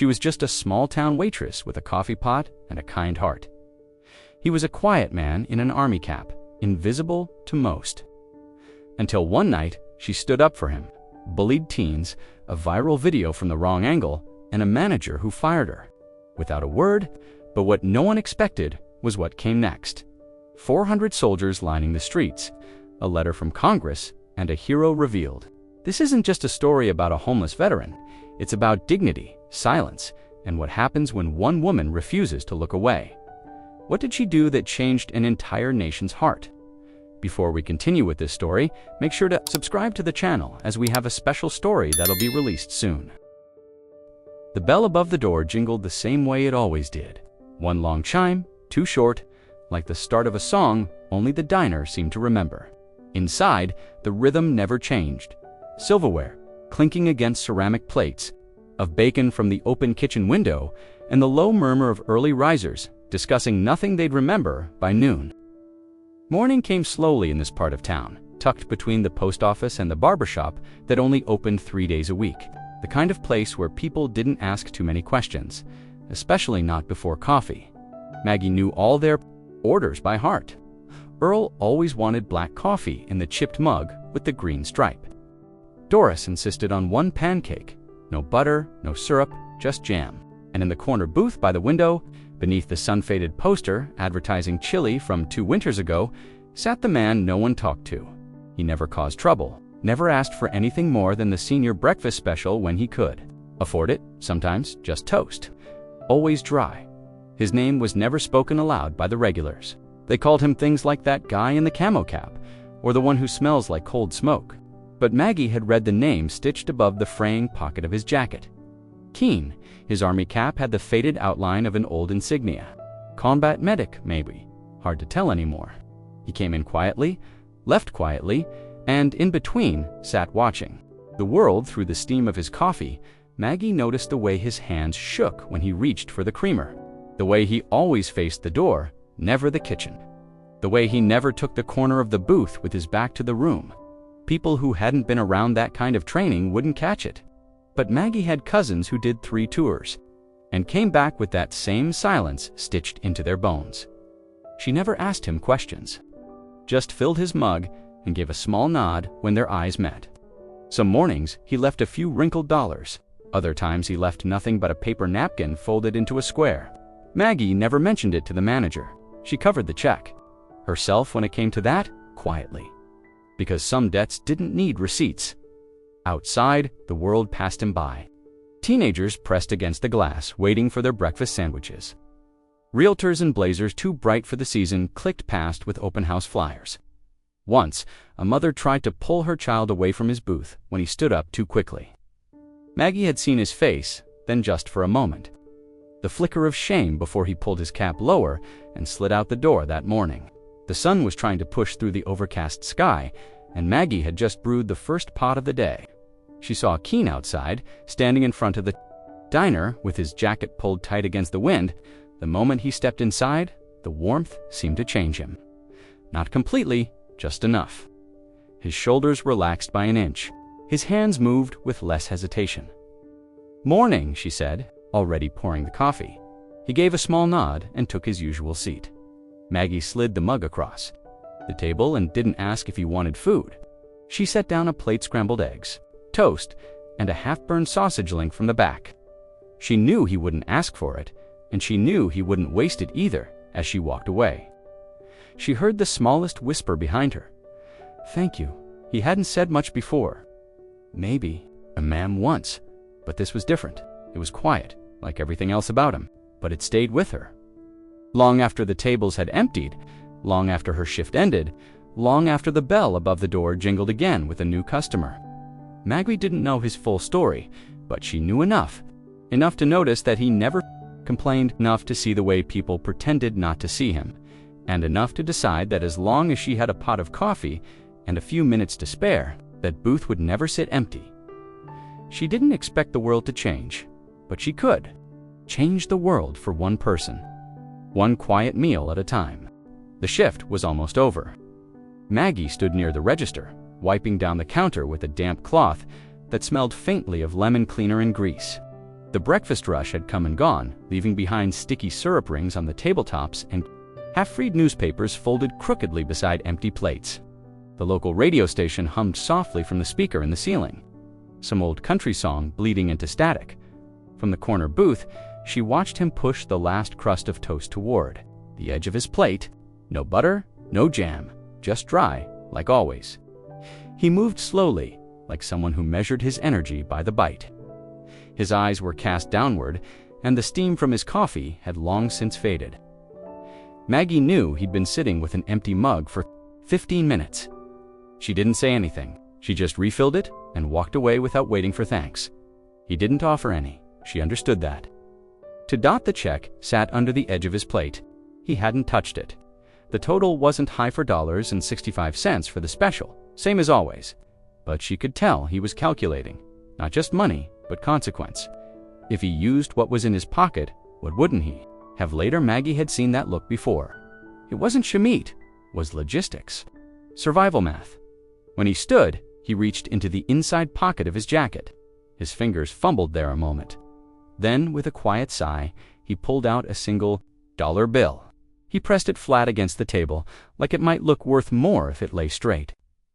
She was just a small-town waitress with a coffee pot and a kind heart. He was a quiet man in an army cap, invisible to most. Until one night, she stood up for him. Bullied teens, a viral video from the wrong angle, and a manager who fired her. Without a word, but what no one expected was what came next. 400 soldiers lining the streets, a letter from Congress, and a hero revealed. This isn't just a story about a homeless veteran. It's about dignity, silence, and what happens when one woman refuses to look away. What did she do that changed an entire nation's heart? Before we continue with this story, make sure to subscribe to the channel as we have a special story that'll be released soon. The bell above the door jingled the same way it always did. One long chime, too short, like the start of a song only the diner seemed to remember. Inside, the rhythm never changed. Silverware, clinking against ceramic plates, of bacon from the open kitchen window, and the low murmur of early risers discussing nothing they'd remember by noon. Morning came slowly in this part of town, tucked between the post office and the barbershop that only opened 3 days a week, the kind of place where people didn't ask too many questions, especially not before coffee. Maggie knew all their orders by heart. Earl always wanted black coffee in the chipped mug with the green stripe. Doris insisted on one pancake, no butter, no syrup, just jam. And in the corner booth by the window, beneath the sun-faded poster advertising chili from 2 winters ago, sat the man no one talked to. He never caused trouble, never asked for anything more than the senior breakfast special when he could. Afford it, sometimes just toast. Always dry. His name was never spoken aloud by the regulars. They called him things like that guy in the camo cap, or the one who smells like cold smoke. But Maggie had read the name stitched above the fraying pocket of his jacket. Keen. His army cap had the faded outline of an old insignia. Combat medic, maybe. Hard to tell anymore. He came in quietly, left quietly, and in between sat watching. The world through the steam of his coffee. Maggie noticed the way his hands shook when he reached for the creamer. The way he always faced the door, never the kitchen. The way he never took the corner of the booth with his back to the room. People who hadn't been around that kind of training wouldn't catch it. But Maggie had cousins who did 3 tours and came back with that same silence stitched into their bones. She never asked him questions, just filled his mug and gave a small nod when their eyes met. Some mornings he left a few wrinkled dollars. Other times he left nothing but a paper napkin folded into a square. Maggie never mentioned it to the manager. She covered the check. Herself, when it came to that, quietly. Because some debts didn't need receipts. Outside, the world passed him by. Teenagers pressed against the glass, waiting for their breakfast sandwiches. Realtors in blazers too bright for the season clicked past with open house flyers. Once, a mother tried to pull her child away from his booth when he stood up too quickly. Maggie had seen his face, then just for a moment. The flicker of shame before he pulled his cap lower and slid out the door that morning. The sun was trying to push through the overcast sky, and Maggie had just brewed the first pot of the day. She saw Keen outside, standing in front of the diner with his jacket pulled tight against the wind. The moment he stepped inside, the warmth seemed to change him. Not completely, just enough. His shoulders relaxed by an inch. His hands moved with less hesitation. "Morning," she said, already pouring the coffee. He gave a small nod and took his usual seat. Maggie slid the mug across the table and didn't ask if he wanted food. She set down a plate scrambled eggs, toast, and a half-burned sausage link from the back. She knew he wouldn't ask for it, and she knew he wouldn't waste it either as she walked away. She heard the smallest whisper behind her. "Thank you." He hadn't said much before. Maybe a ma'am once, but this was different. It was quiet, like everything else about him, but it stayed with her. Long after the tables had emptied, long after her shift ended, long after the bell above the door jingled again with a new customer. Maggie didn't know his full story, but she knew enough to notice that he never complained, enough to see the way people pretended not to see him, and enough to decide that as long as she had a pot of coffee and a few minutes to spare, that booth would never sit empty. She didn't expect the world to change, but she could change the world for one person, one quiet meal at a time. The shift was almost over. Maggie stood near the register, wiping down the counter with a damp cloth that smelled faintly of lemon cleaner and grease. The breakfast rush had come and gone, leaving behind sticky syrup rings on the tabletops and half-read newspapers folded crookedly beside empty plates. The local radio station hummed softly from the speaker in the ceiling, some old country song bleeding into static. From the corner booth, she watched him push the last crust of toast toward the edge of his plate. No butter, no jam, just dry, like always. He moved slowly, like someone who measured his energy by the bite. His eyes were cast downward, and the steam from his coffee had long since faded. Maggie knew he'd been sitting with an empty mug for 15 minutes. She didn't say anything. She just refilled it and walked away without waiting for thanks. He didn't offer any. She understood that. To dot the check sat under the edge of his plate. He hadn't touched it. The total wasn't high for $1.65 for the special, same as always. But she could tell he was calculating, not just money, but consequence. If he used what was in his pocket, what wouldn't he have? Later, Maggie had seen that look before. It wasn't Shamit, it was logistics. Survival math. When he stood, he reached into the inside pocket of his jacket. His fingers fumbled there a moment. Then, with a quiet sigh, he pulled out a single dollar bill. He pressed it flat against the table, like it might look worth more if it lay straight.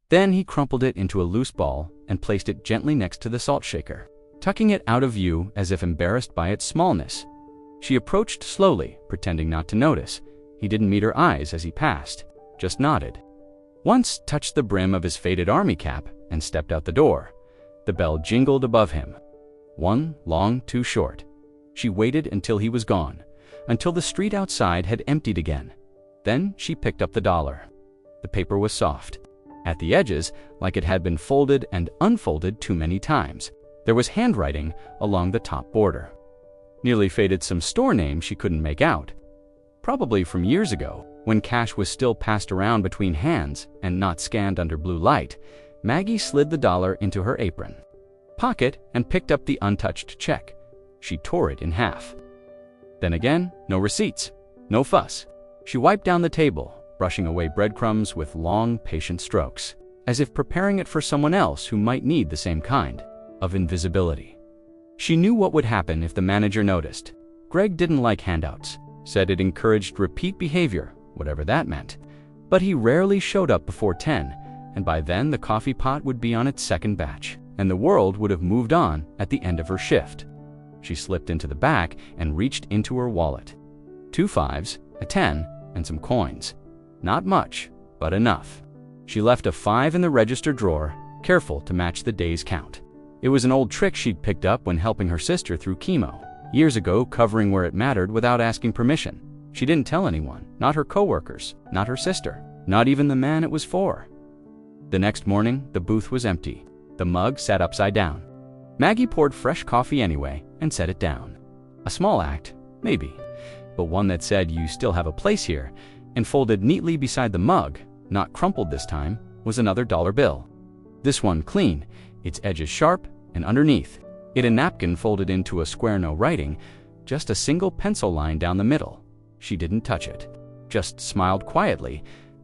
Then he crumpled it into a loose ball and placed it gently next to the salt shaker, tucking it out of view as if embarrassed by its smallness. She approached slowly, pretending not to notice. He didn't meet her eyes as he passed, just nodded. Once touched the brim of his faded army cap and stepped out the door. The bell jingled above him. One long, two short. She waited until he was gone, until the street outside had emptied again. Then she picked up the dollar. The paper was soft. At the edges, like it had been folded and unfolded too many times, there was handwriting along the top border. Nearly faded some store name she couldn't make out. Probably from years ago, when cash was still passed around between hands and not scanned under blue light. Maggie slid the dollar into her apron pocket and picked up the untouched check. She tore it in half. Then again, no receipts, no fuss. She wiped down the table, brushing away breadcrumbs with long, patient strokes, as if preparing it for someone else who might need the same kind of invisibility. She knew what would happen if the manager noticed. Greg didn't like handouts, said it encouraged repeat behavior, whatever that meant. But he rarely showed up before 10, and by then the coffee pot would be on its second batch, and the world would have moved on at the end of her shift. She slipped into the back and reached into her wallet. 2 5s, a 10, and some coins. Not much, but enough. She left a 5 in the register drawer, careful to match the day's count. It was an old trick she'd picked up when helping her sister through chemo, years ago, covering where it mattered without asking permission. She didn't tell anyone, not her coworkers, not her sister, not even the man it was for. The next morning, the booth was empty. The mug sat upside down. Maggie poured fresh coffee anyway and set it down. A small act, maybe, but one that said you still have a place here, and folded neatly beside the mug, not crumpled this time, was another dollar bill. This one clean, its edges sharp, and underneath it a napkin folded into a square, no writing, just a single pencil line down the middle. She didn't touch it, just smiled quietly,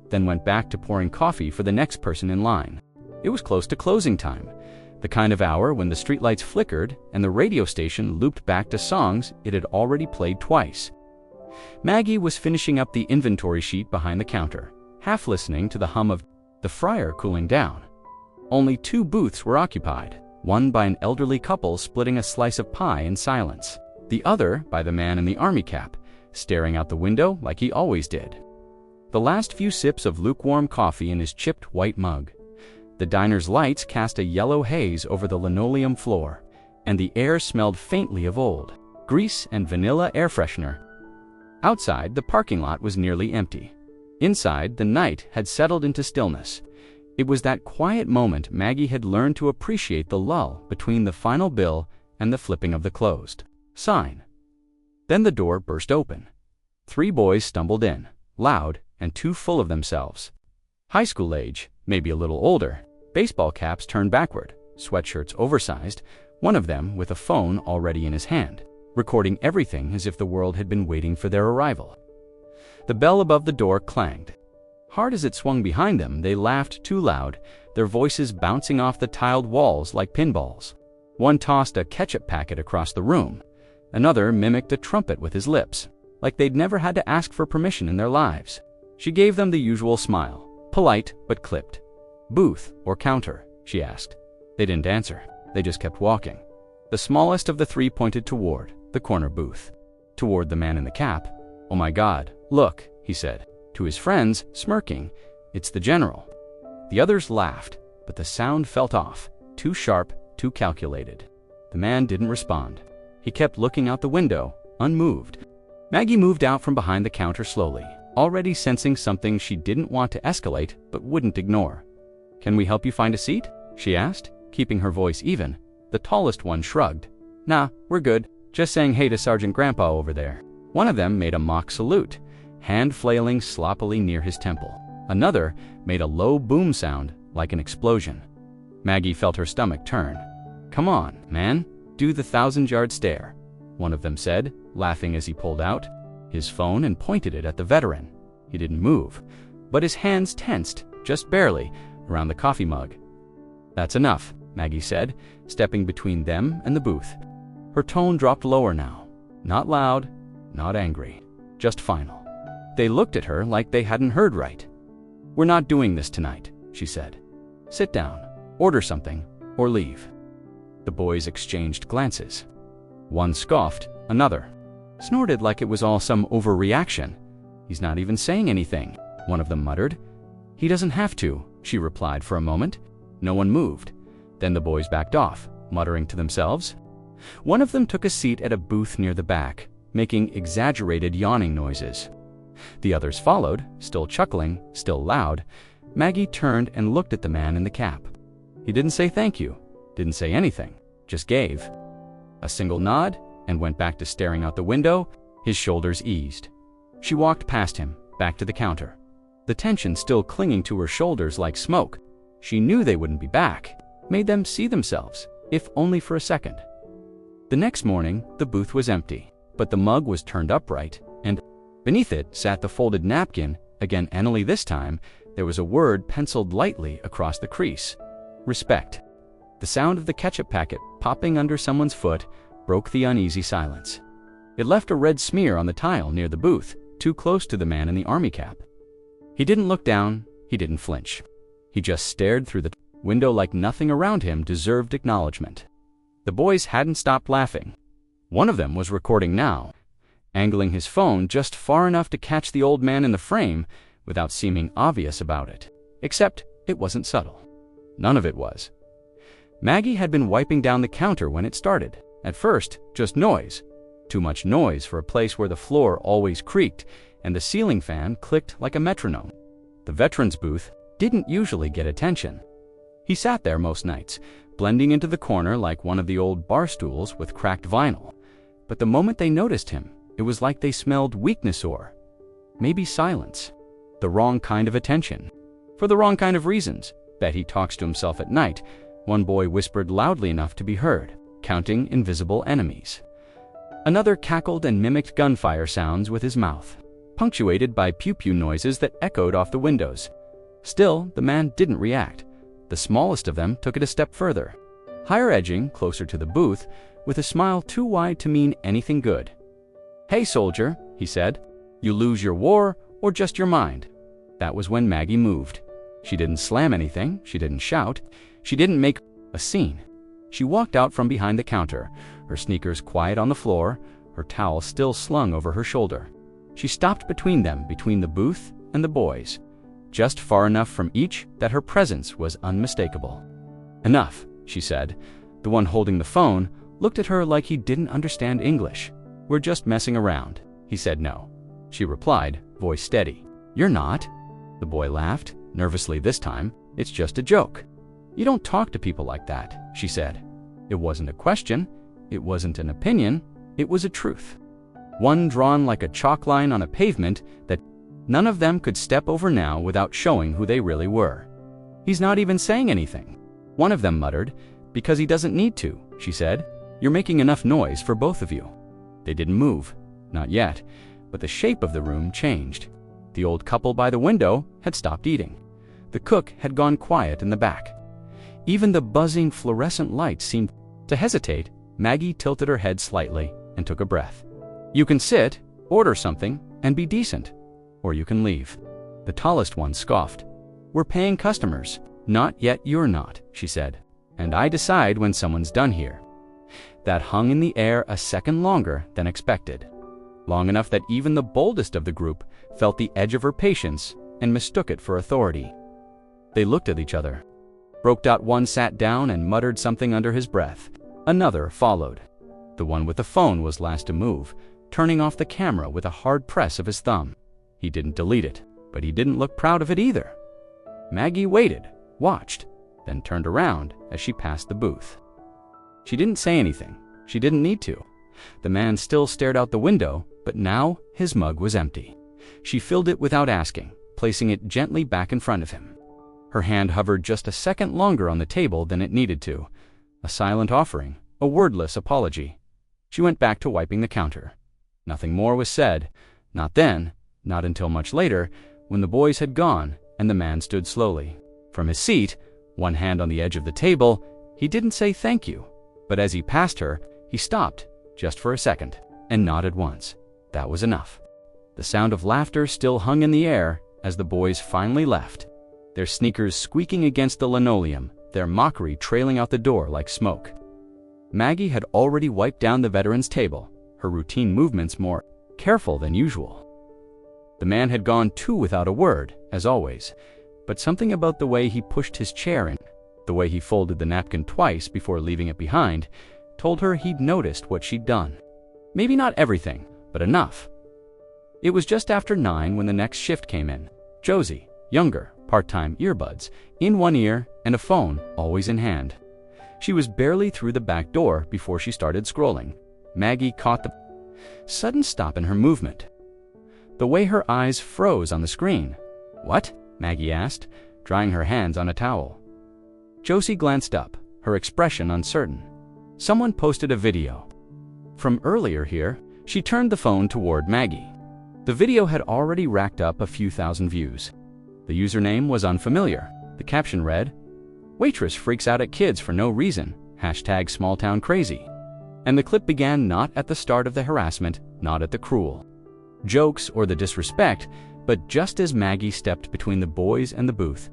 then went back to pouring coffee for the next person in line. It was close to closing time, the kind of hour when the streetlights flickered and the radio station looped back to songs it had already played twice. Maggie was finishing up the inventory sheet behind the counter, half listening to the hum of the fryer cooling down. Only 2 booths were occupied, one by an elderly couple splitting a slice of pie in silence, the other by the man in the army cap, staring out the window like he always did. The last few sips of lukewarm coffee in his chipped white mug. The diner's lights cast a yellow haze over the linoleum floor, and the air smelled faintly of old grease and vanilla air freshener. Outside, the parking lot was nearly empty. Inside, the night had settled into stillness. It was that quiet moment Maggie had learned to appreciate, the lull between the final bill and the flipping of the closed sign. Then the door burst open. 3 boys stumbled in, loud and too full of themselves. High school age, maybe a little older, baseball caps turned backward, sweatshirts oversized, one of them with a phone already in his hand, recording everything as if the world had been waiting for their arrival. The bell above the door clanged. Hard as it swung behind them, they laughed too loud, their voices bouncing off the tiled walls like pinballs. One tossed a ketchup packet across the room. Another mimicked a trumpet with his lips, like they'd never had to ask for permission in their lives. She gave them the usual smile, polite but clipped. "Booth or counter?" she asked. They didn't answer. They just kept walking. The smallest of the three pointed toward the corner booth, toward the man in the cap. "Oh my God, look," he said. To his friends, smirking, "It's the general." The others laughed, but the sound felt off, too sharp, too calculated. The man didn't respond. He kept looking out the window, unmoved. Maggie moved out from behind the counter slowly, already sensing something she didn't want to escalate but wouldn't ignore. "Can we help you find a seat?" she asked, keeping her voice even. The tallest one shrugged. "Nah, we're good. Just saying hey to Sergeant Grandpa over there." One of them made a mock salute, hand flailing sloppily near his temple. Another made a low boom sound like an explosion. Maggie felt her stomach turn. "Come on, man, do the 1,000-yard stare," one of them said, laughing as he pulled out his phone and pointed it at the veteran. He didn't move, but his hands tensed, just barely, around the coffee mug. "That's enough," Maggie said, stepping between them and the booth. Her tone dropped lower now. Not loud, not angry, just final. They looked at her like they hadn't heard right. "We're not doing this tonight," she said. "Sit down, order something, or leave." The boys exchanged glances. One scoffed, another snorted like it was all some overreaction. "He's not even saying anything," one of them muttered. "He doesn't have to," she replied for a moment. No one moved. Then the boys backed off, muttering to themselves. One of them took a seat at a booth near the back, making exaggerated yawning noises. The others followed, still chuckling, still loud. Maggie turned and looked at the man in the cap. He didn't say thank you, didn't say anything, just gave a single nod and went back to staring out the window. His shoulders eased. She walked past him, back to the counter, the tension still clinging to her shoulders like smoke. She knew they wouldn't be back, made them see themselves, if only for a second. The next morning, the booth was empty, but the mug was turned upright, and beneath it sat the folded napkin. Again, Annalie this time, there was a word penciled lightly across the crease. Respect. The sound of the ketchup packet popping under someone's foot broke the uneasy silence. It left a red smear on the tile near the booth, too close to the man in the army cap. He didn't look down, he didn't flinch. He just stared through the window like nothing around him deserved acknowledgement. The boys hadn't stopped laughing. One of them was recording now, angling his phone just far enough to catch the old man in the frame without seeming obvious about it. Except it wasn't subtle. None of it was. Maggie had been wiping down the counter when it started. At first, just noise. Too much noise for a place where the floor always creaked and the ceiling fan clicked like a metronome. The veteran's booth didn't usually get attention. He sat there most nights, blending into the corner like one of the old bar stools with cracked vinyl. But the moment they noticed him, it was like they smelled weakness or maybe silence. The wrong kind of attention. For the wrong kind of reasons. Bet he talks to himself at night, one boy whispered loudly enough to be heard, counting invisible enemies. Another cackled and mimicked gunfire sounds with his mouth, punctuated by pew-pew noises that echoed off the windows. Still, the man didn't react. The smallest of them took it a step further, higher edging closer to the booth, with a smile too wide to mean anything good. "Hey, soldier," he said. "You lose your war or just your mind?" That was when Maggie moved. She didn't slam anything, she didn't shout, she didn't make a scene. She walked out from behind the counter, her sneakers quiet on the floor, her towel still slung over her shoulder. She stopped between them, between the booth and the boys, just far enough from each that her presence was unmistakable. "Enough," she said. The one holding the phone looked at her like he didn't understand English. "We're just messing around." He said no. She replied, voice steady. "You're not." The boy laughed, nervously this time. "It's just a joke." "You don't talk to people like that," she said. It wasn't a question, it wasn't an opinion, it was a truth. One drawn like a chalk line on a pavement that none of them could step over now without showing who they really were. "He's not even saying anything," one of them muttered. "Because he doesn't need to," she said. "You're making enough noise for both of you." They didn't move, not yet, but the shape of the room changed. The old couple by the window had stopped eating. The cook had gone quiet in the back. Even the buzzing fluorescent lights seemed To hesitate, Maggie tilted her head slightly and took a breath. "You can sit, order something, and be decent. Or you can leave." The tallest one scoffed. "We're paying customers." "Not yet, you're not," she said. "And I decide when someone's done here." That hung in the air a second longer than expected. Long enough that even the boldest of the group felt the edge of her patience and mistook it for authority. They looked at each other. One sat down and muttered something under his breath. Another followed. The one with the phone was last to move, turning off the camera with a hard press of his thumb. He didn't delete it, but he didn't look proud of it either. Maggie waited, watched, then turned around as she passed the booth. She didn't say anything. She didn't need to. The man still stared out the window, but now his mug was empty. She filled it without asking, placing it gently back in front of him. Her hand hovered just a second longer on the table than it needed to. A silent offering, a wordless apology. She went back to wiping the counter. Nothing more was said. Not then, not until much later, when the boys had gone and the man stood slowly. From his seat, one hand on the edge of the table, he didn't say thank you. But as he passed her, he stopped, just for a second, and nodded once. That was enough. The sound of laughter still hung in the air as the boys finally left, their sneakers squeaking against the linoleum, their mockery trailing out the door like smoke. Maggie had already wiped down the veteran's table, her routine movements more careful than usual. The man had gone too without a word, as always, but something about the way he pushed his chair in, the way he folded the napkin twice before leaving it behind, told her he'd noticed what she'd done. Maybe not everything, but enough. It was just after 9 when the next shift came in. Josie, younger, part-time, earbuds in one ear and a phone always in hand. She was barely through the back door before she started scrolling. Maggie caught the sudden stop in her movement. The way her eyes froze on the screen. "What?" Maggie asked, drying her hands on a towel. Josie glanced up, her expression uncertain. Someone posted a video. From earlier here, she turned the phone toward Maggie. The video had already racked up a few thousand views. The username was unfamiliar. The caption read, "Waitress freaks out at kids for no reason. #smalltowncrazy." And the clip began not at the start of the harassment, not at the cruel jokes or the disrespect, but just as Maggie stepped between the boys and the booth.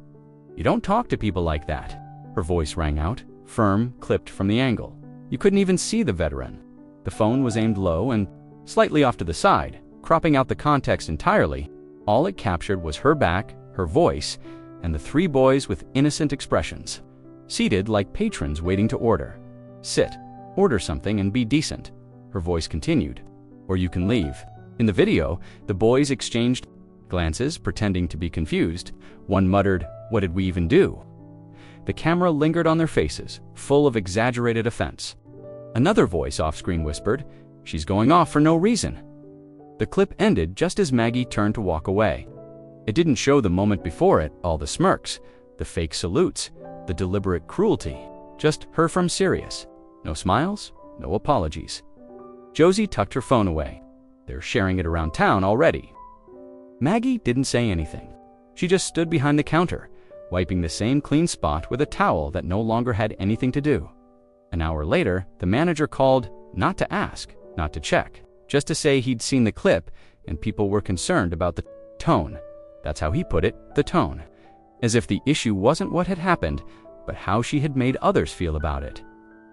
"You don't talk to people like that," her voice rang out, firm, clipped from the angle. You couldn't even see the veteran. The phone was aimed low and slightly off to the side, cropping out the context entirely. All it captured was her back, her voice, and the 3 boys with innocent expressions, seated like patrons waiting to order. "Sit, order something, and be decent," her voice continued. "Or you can leave." In the video, the boys exchanged glances, pretending to be confused. One muttered, "What did we even do?" The camera lingered on their faces, full of exaggerated offense. Another voice off-screen whispered, "She's going off for no reason." The clip ended just as Maggie turned to walk away. It didn't show the moment before it, all the smirks, the fake salutes, the deliberate cruelty. Just her from Sirius. No smiles, no apologies. Josie tucked her phone away. They're sharing it around town already. Maggie didn't say anything. She just stood behind the counter, wiping the same clean spot with a towel that no longer had anything to do. An hour later, the manager called, not to ask, not to check, just to say he'd seen the clip and people were concerned about the tone. That's how he put it, the tone. As if the issue wasn't what had happened, but how she had made others feel about it.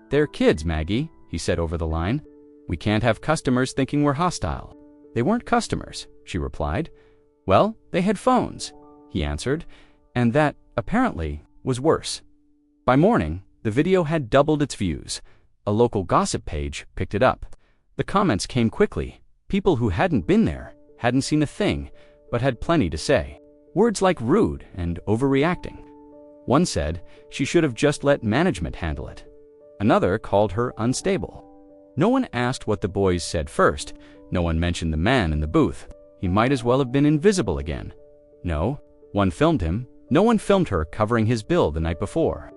"They're kids, Maggie," he said over the line. "We can't have customers thinking we're hostile." "They weren't customers," she replied. "Well, they had phones," he answered, and that, apparently, was worse. By morning, the video had doubled its views. A local gossip page picked it up. The comments came quickly. People who hadn't been there, hadn't seen a thing, but had plenty to say. Words like rude and overreacting. One said she should have just let management handle it. Another called her unstable. No one asked what the boys said first. No one mentioned the man in the booth. He might as well have been invisible again. No one filmed him. No one filmed her covering his bill the night before.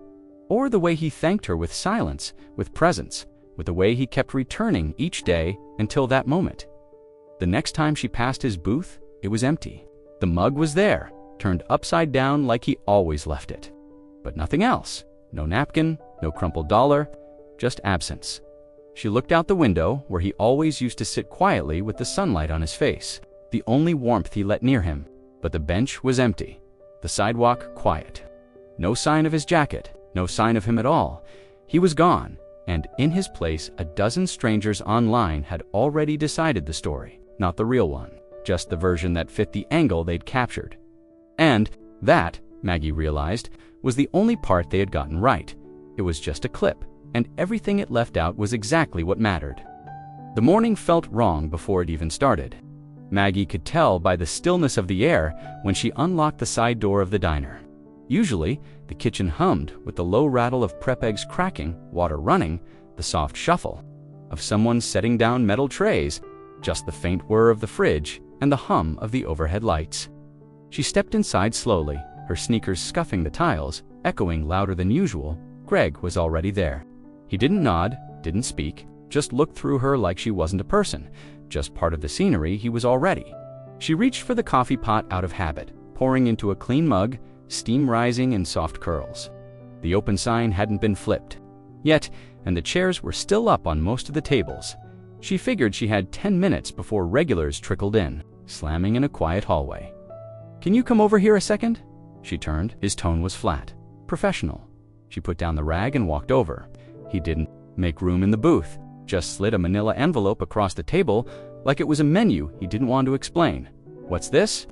Or the way he thanked her with silence, with presence, with the way he kept returning each day until that moment. The next time she passed his booth, it was empty. The mug was there, turned upside down like he always left it. But nothing else. No napkin, no crumpled dollar. just absence. She looked out the window, where he always used to sit quietly with the sunlight on his face, the only warmth he let near him. But the bench was empty, the sidewalk quiet. No sign of his jacket, no sign of him at all. He was gone, and in his place a dozen strangers online had already decided the story, not the real one, just the version that fit the angle they'd captured. And that, Maggie realized, was the only part they had gotten right. It was just a clip, and everything it left out was exactly what mattered. The morning felt wrong before it even started. Maggie could tell by the stillness of the air when she unlocked the side door of the diner. Usually, the kitchen hummed with the low rattle of prep eggs cracking, water running, the soft shuffle of someone setting down metal trays, just the faint whir of the fridge and the hum of the overhead lights. She stepped inside slowly, her sneakers scuffing the tiles, echoing louder than usual. Greg was already there. He didn't nod, didn't speak, just looked through her like she wasn't a person, just part of the scenery. He was already. She reached for the coffee pot out of habit, pouring into a clean mug, steam rising in soft curls. The open sign hadn't been flipped yet, and the chairs were still up on most of the tables. She figured she had 10 minutes before regulars trickled in, slamming in a quiet hallway. "Can you come over here a second?" She turned. His tone was flat, professional. She put down the rag and walked over. He didn't make room in the booth, just slid a manila envelope across the table like it was a menu he didn't want to explain. "What's this?"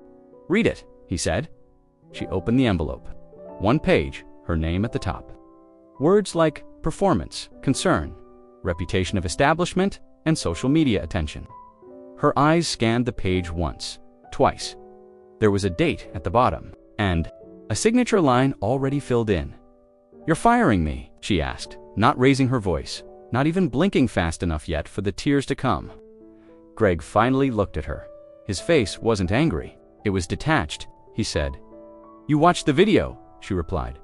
"Read it," he said. She opened the envelope. One page, her name at the top. Words like performance, concern, reputation of establishment, and social media attention. Her eyes scanned the page once, twice. There was a date at the bottom, and a signature line already filled in. "You're firing me?" she asked, not raising her voice, not even blinking fast enough yet for the tears to come. Greg finally looked at her. His face wasn't angry. It was detached. He said, "You watched the video," she replied.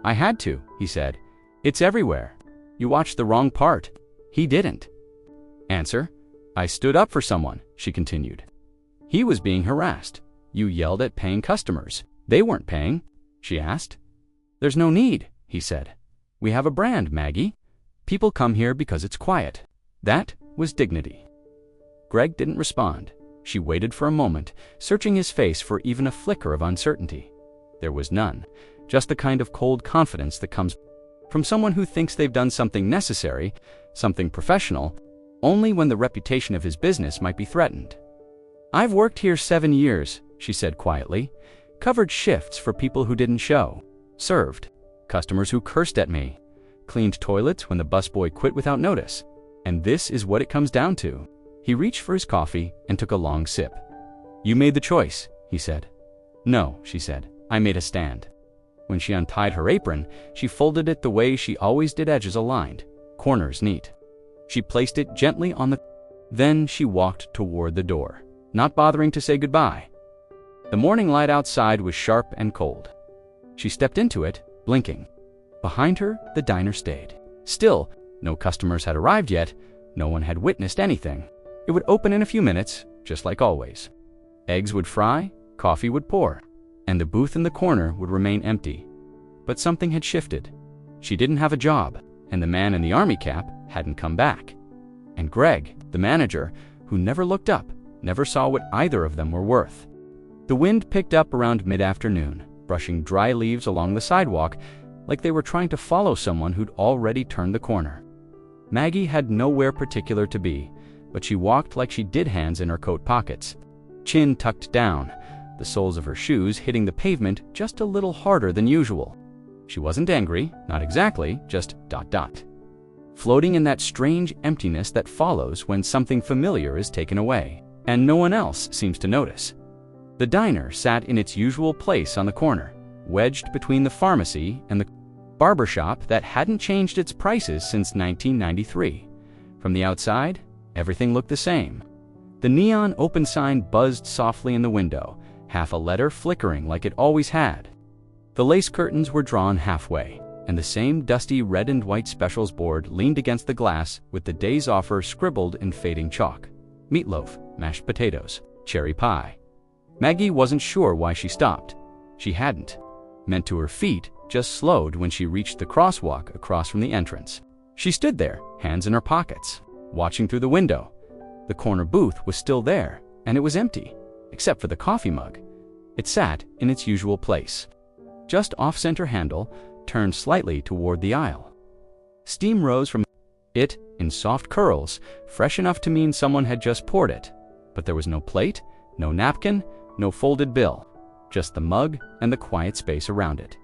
"I had to," he said. "It's everywhere." "You watched the wrong part." He didn't answer. "I stood up for someone," she continued. "He was being harassed. You yelled at paying customers. They weren't paying," she asked. "There's no need," he said. "We have a brand, Maggie. People come here because it's quiet." That was dignity. Greg didn't respond. She waited for a moment, searching his face for even a flicker of uncertainty. There was none, just the kind of cold confidence that comes from someone who thinks they've done something necessary, something professional, only when the reputation of his business might be threatened. "I've worked here 7 years," she said quietly, "covered shifts for people who didn't show, served customers who cursed at me, cleaned toilets when the busboy quit without notice. And this is what it comes down to." He reached for his coffee and took a long sip. "You made the choice," he said. "No," she said. "I made a stand." When she untied her apron, she folded it the way she always did, edges aligned, corners neat. She placed it gently on the... Then she walked toward the door, not bothering to say goodbye. The morning light outside was sharp and cold. She stepped into it, blinking. Behind her, the diner stayed. Still, no customers had arrived yet. No one had witnessed anything. It would open in a few minutes, just like always. Eggs would fry, coffee would pour, and the booth in the corner would remain empty. But something had shifted. She didn't have a job, and the man in the army cap hadn't come back. And Greg, the manager, who never looked up, never saw what either of them were worth. The wind picked up around mid-afternoon, brushing dry leaves along the sidewalk like they were trying to follow someone who'd already turned the corner. Maggie had nowhere particular to be, but she walked like she did, hands in her coat pockets, chin tucked down, the soles of her shoes hitting the pavement just a little harder than usual. She wasn't angry, not exactly, just ... Floating in that strange emptiness that follows when something familiar is taken away, and no one else seems to notice. The diner sat in its usual place on the corner, wedged between the pharmacy and the barbershop that hadn't changed its prices since 1993. From the outside, everything looked the same. The neon open sign buzzed softly in the window, half a letter flickering like it always had. The lace curtains were drawn halfway, and the same dusty red and white specials board leaned against the glass with the day's offer scribbled in fading chalk. Meatloaf, mashed potatoes, cherry pie. Maggie wasn't sure why she stopped. She hadn't. Meant to her feet, just slowed when she reached the crosswalk across from the entrance. She stood there, hands in her pockets, watching through the window. The corner booth was still there, and it was empty, except for the coffee mug. It sat in its usual place, just off-center handle, turned slightly toward the aisle. Steam rose from it in soft curls, fresh enough to mean someone had just poured it. But there was no plate, no napkin, no folded bill, just the mug and the quiet space around it.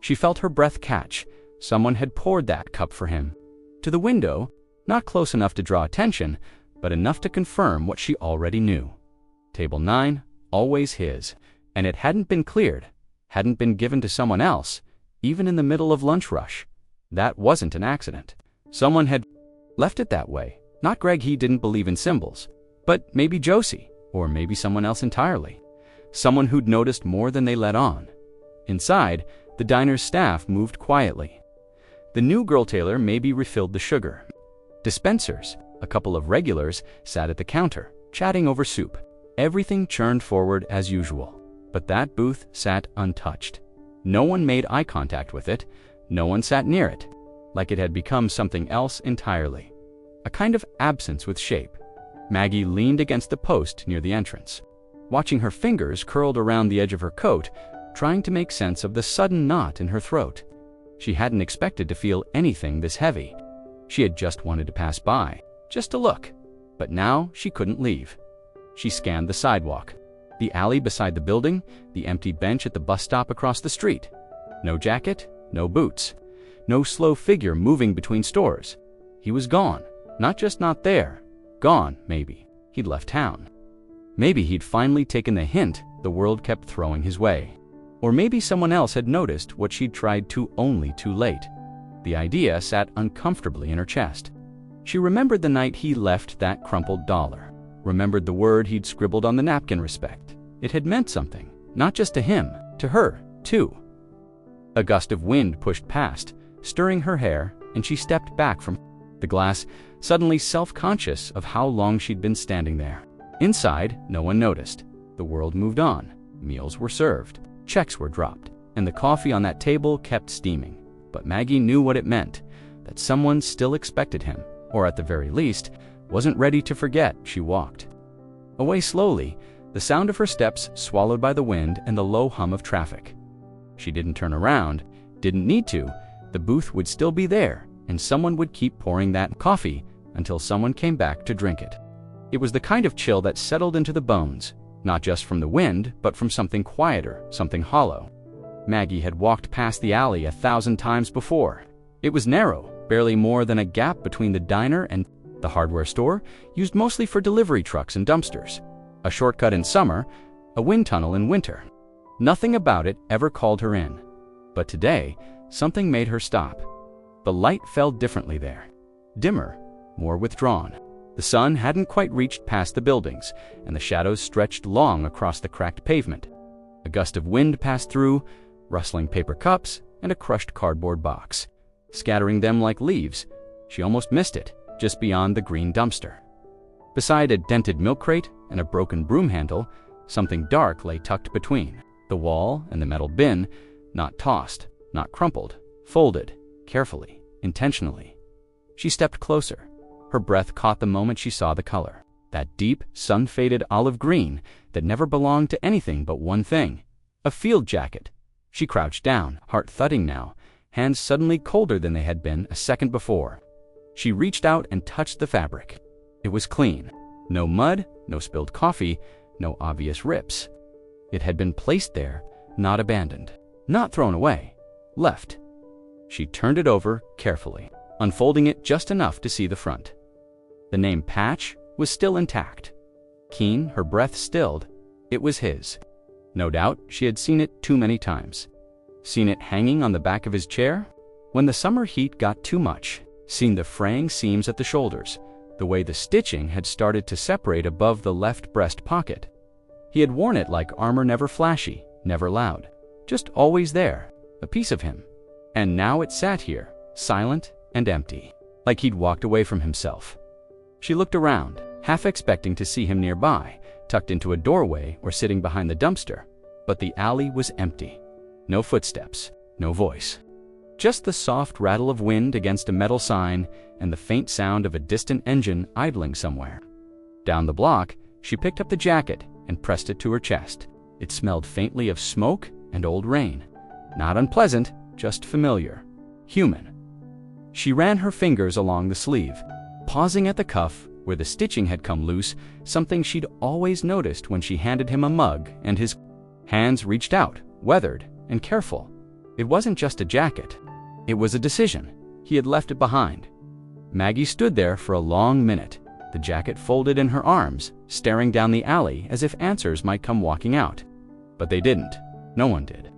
She felt her breath catch. Someone had poured that cup for him. To the window, not close enough to draw attention, but enough to confirm what she already knew. Table 9, always his, and it hadn't been cleared, hadn't been given to someone else, even in the middle of lunch rush. That wasn't an accident. Someone had left it that way. Not Greg, he didn't believe in symbols, but maybe Josie, or maybe someone else entirely. Someone who'd noticed more than they let on. Inside, the diner's staff moved quietly. The new girl tailor maybe refilled the sugar. Dispensers, a couple of regulars, sat at the counter, chatting over soup. Everything churned forward as usual, but that booth sat untouched. No one made eye contact with it. No one sat near it, like it had become something else entirely. A kind of absence with shape. Maggie leaned against the post near the entrance, watching her fingers curled around the edge of her coat, trying to make sense of the sudden knot in her throat. She hadn't expected to feel anything this heavy. She had just wanted to pass by, just to look, but now she couldn't leave. She scanned the sidewalk, the alley beside the building, the empty bench at the bus stop across the street. No jacket, no boots, no slow figure moving between stores. He was gone, not just not there. Gone, maybe. He'd left town. Maybe he'd finally taken the hint the world kept throwing his way. Or maybe someone else had noticed what she'd tried to only too late. The idea sat uncomfortably in her chest. She remembered the night he left that crumpled dollar. Remembered the word he'd scribbled on the napkin, respect. It had meant something, not just to him, to her, too. A gust of wind pushed past, stirring her hair, and she stepped back from the glass, suddenly self-conscious of how long she'd been standing there. Inside, no one noticed. The world moved on. Meals were served. Checks were dropped. And the coffee on that table kept steaming. But Maggie knew what it meant, that someone still expected him, or at the very least, wasn't ready to forget. She walked away slowly, the sound of her steps swallowed by the wind and the low hum of traffic. She didn't turn around, didn't need to. The booth would still be there, and someone would keep pouring that coffee until someone came back to drink it. It was the kind of chill that settled into the bones, not just from the wind, but from something quieter, something hollow. Maggie had walked past the alley 1,000 times before. It was narrow, barely more than a gap between the diner and the hardware store, used mostly for delivery trucks and dumpsters. A shortcut in summer, a wind tunnel in winter. Nothing about it ever called her in. But today, something made her stop. The light fell differently there. Dimmer, more withdrawn. The sun hadn't quite reached past the buildings, and the shadows stretched long across the cracked pavement. A gust of wind passed through, rustling paper cups and a crushed cardboard box. Scattering them like leaves, she almost missed it, just beyond the green dumpster. Beside a dented milk crate and a broken broom handle, something dark lay tucked between. The wall and the metal bin, not tossed, not crumpled, folded, carefully, intentionally. She stepped closer. Her breath caught the moment she saw the color. That deep, sun-faded olive green that never belonged to anything but one thing. A field jacket. She crouched down, heart thudding now, hands suddenly colder than they had been a second before. She reached out and touched the fabric. It was clean. No mud, no spilled coffee, no obvious rips. It had been placed there, not abandoned, not thrown away, left. She turned it over carefully, unfolding it just enough to see the front. The name Patch was still intact. Keen, her breath stilled. It was his. No doubt she had seen it too many times. Seen it hanging on the back of his chair when the summer heat got too much. Seen the fraying seams at the shoulders, the way the stitching had started to separate above the left breast pocket. He had worn it like armor, never flashy, never loud, just always there, a piece of him. And now it sat here, silent and empty, like he'd walked away from himself. She looked around, half expecting to see him nearby, tucked into a doorway or sitting behind the dumpster, but the alley was empty. No footsteps, no voice. Just the soft rattle of wind against a metal sign and the faint sound of a distant engine idling somewhere. Down the block, she picked up the jacket and pressed it to her chest. It smelled faintly of smoke and old rain. Not unpleasant, just familiar. Human. She ran her fingers along the sleeve, pausing at the cuff where the stitching had come loose, something she'd always noticed when she handed him a mug, and his hands reached out, weathered and careful. It wasn't just a jacket. It was a decision. He had left it behind. Maggie stood there for a long minute, the jacket folded in her arms, staring down the alley as if answers might come walking out. But they didn't. No one did.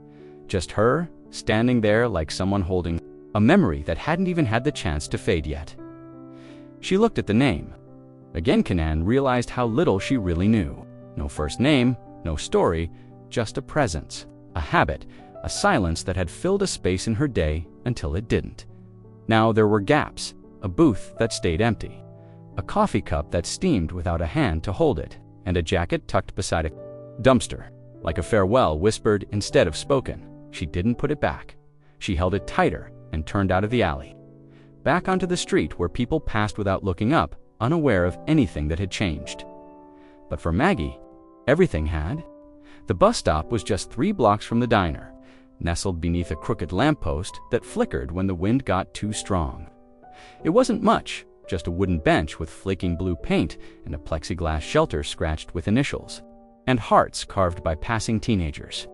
Just her, standing there like someone holding a memory that hadn't even had the chance to fade yet. She looked at the name. Again, Kanan realized how little she really knew. No first name, no story, just a presence, a habit, a silence that had filled a space in her day until it didn't. Now there were gaps, a booth that stayed empty, a coffee cup that steamed without a hand to hold it, and a jacket tucked beside a dumpster, like a farewell whispered instead of spoken. She didn't put it back. She held it tighter and turned out of the alley, back onto the street where people passed without looking up, unaware of anything that had changed. But for Maggie, everything had. The bus stop was just 3 blocks from the diner, nestled beneath a crooked lamppost that flickered when the wind got too strong. It wasn't much, just a wooden bench with flaking blue paint and a plexiglass shelter scratched with initials, and hearts carved by passing teenagers.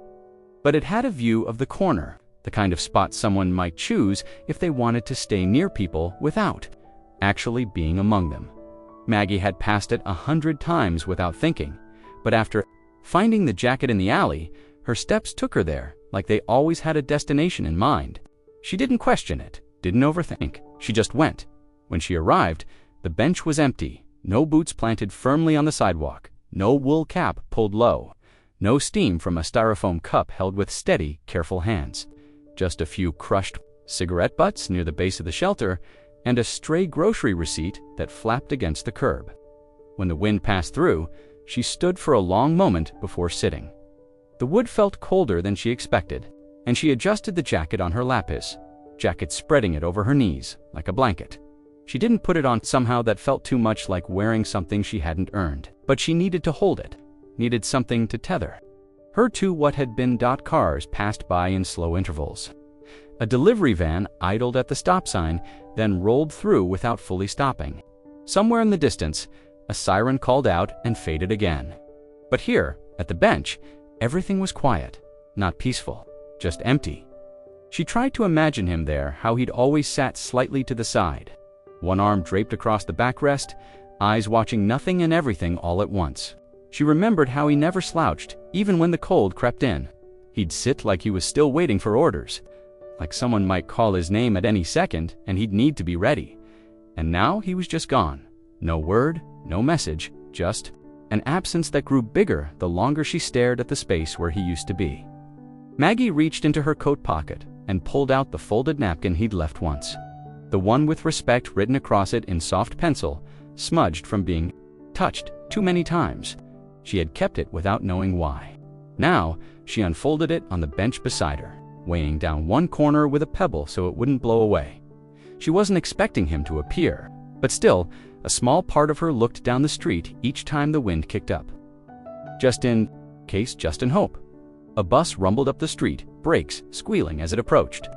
But it had a view of the corner, the kind of spot someone might choose if they wanted to stay near people without actually being among them. Maggie had passed it 100 times without thinking, but after finding the jacket in the alley, her steps took her there like they always had a destination in mind. She didn't question it, didn't overthink, she just went. When she arrived, the bench was empty, no boots planted firmly on the sidewalk, no wool cap pulled low, no steam from a styrofoam cup held with steady, careful hands. Just a few crushed cigarette butts near the base of the shelter, and a stray grocery receipt that flapped against the curb. When the wind passed through, she stood for a long moment before sitting. The wood felt colder than she expected, and she adjusted the jacket on her lapis, jacket spreading it over her knees like a blanket. She didn't put it on somehow that felt too much like wearing something she hadn't earned, but she needed to hold it, needed something to tether her to what had been. Cars passed by in slow intervals. A delivery van idled at the stop sign, then rolled through without fully stopping. Somewhere in the distance, a siren called out and faded again. But here, at the bench, everything was quiet, not peaceful, just empty. She tried to imagine him there, how he'd always sat slightly to the side, one arm draped across the backrest, eyes watching nothing and everything all at once. She remembered how he never slouched, even when the cold crept in. He'd sit like he was still waiting for orders, like someone might call his name at any second and he'd need to be ready. And now he was just gone. No word, no message, just an absence that grew bigger the longer she stared at the space where he used to be. Maggie reached into her coat pocket and pulled out the folded napkin he'd left once, the one with respect written across it in soft pencil, smudged from being touched too many times. She had kept it without knowing why. Now, she unfolded it on the bench beside her, weighing down one corner with a pebble so it wouldn't blow away. She wasn't expecting him to appear, but still, a small part of her looked down the street each time the wind kicked up. Just in hope. A bus rumbled up the street, brakes squealing as it approached.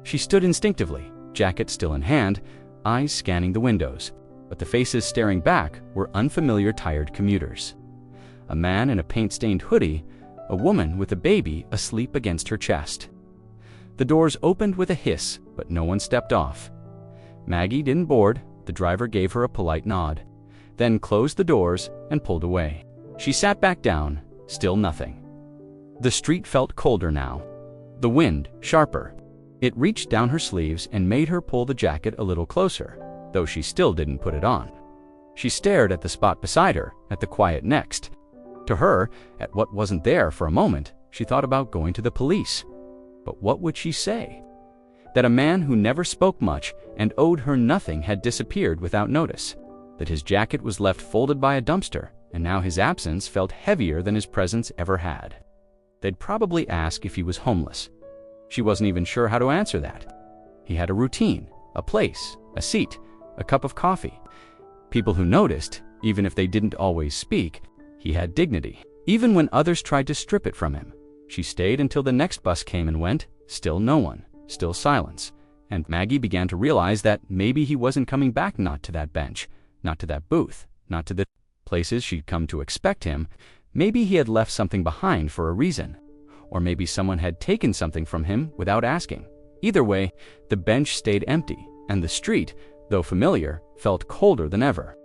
She stood instinctively, jacket still in hand, eyes scanning the windows, but the faces staring back were unfamiliar tired commuters. A man in a paint-stained hoodie, a woman with a baby asleep against her chest. The doors opened with a hiss, but no one stepped off. Maggie didn't board. The driver gave her a polite nod, then closed the doors and pulled away. She sat back down, still nothing. The street felt colder now, the wind sharper. It reached down her sleeves and made her pull the jacket a little closer, though she still didn't put it on. She stared at the spot beside her, at the quiet next. To her, at what wasn't there for a moment, she thought about going to the police. But what would she say? That a man who never spoke much and owed her nothing had disappeared without notice, that his jacket was left folded by a dumpster, and now his absence felt heavier than his presence ever had. They'd probably ask if he was homeless. She wasn't even sure how to answer that. He had a routine, a place, a seat, a cup of coffee. People who noticed, even if they didn't always speak. He had dignity. Even when others tried to strip it from him, she stayed until the next bus came and went, still no one, still silence. And Maggie began to realize that maybe he wasn't coming back, not to that bench, not to that booth, not to the places she'd come to expect him. Maybe he had left something behind for a reason. Or maybe someone had taken something from him without asking. Either way, the bench stayed empty, and the street, though familiar, felt colder than ever.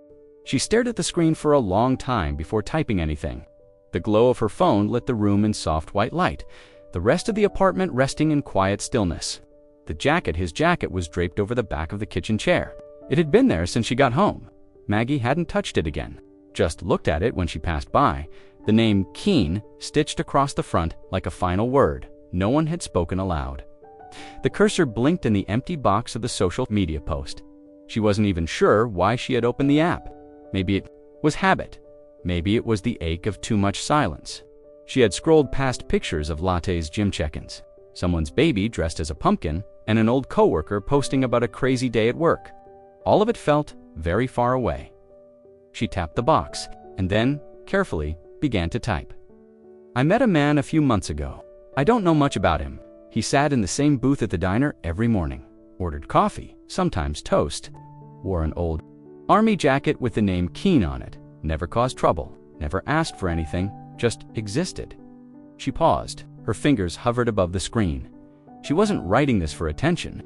She stared at the screen for a long time before typing anything. The glow of her phone lit the room in soft white light, the rest of the apartment resting in quiet stillness. His jacket was draped over the back of the kitchen chair. It had been there since she got home. Maggie hadn't touched it again, just looked at it when she passed by. The name Keen stitched across the front like a final word. No one had spoken aloud. The cursor blinked in the empty box of the social media post. She wasn't even sure why she had opened the app. Maybe it was habit. Maybe it was the ache of too much silence. She had scrolled past pictures of Latte's gym check-ins, someone's baby dressed as a pumpkin, and an old coworker posting about a crazy day at work. All of it felt very far away. She tapped the box, and then, carefully, began to type. I met a man a few months ago. I don't know much about him. He sat in the same booth at the diner every morning, ordered coffee, sometimes toast, wore an old army jacket with the name Keen on it, never caused trouble, never asked for anything, just existed. She paused. Her fingers hovered above the screen. She wasn't writing this for attention.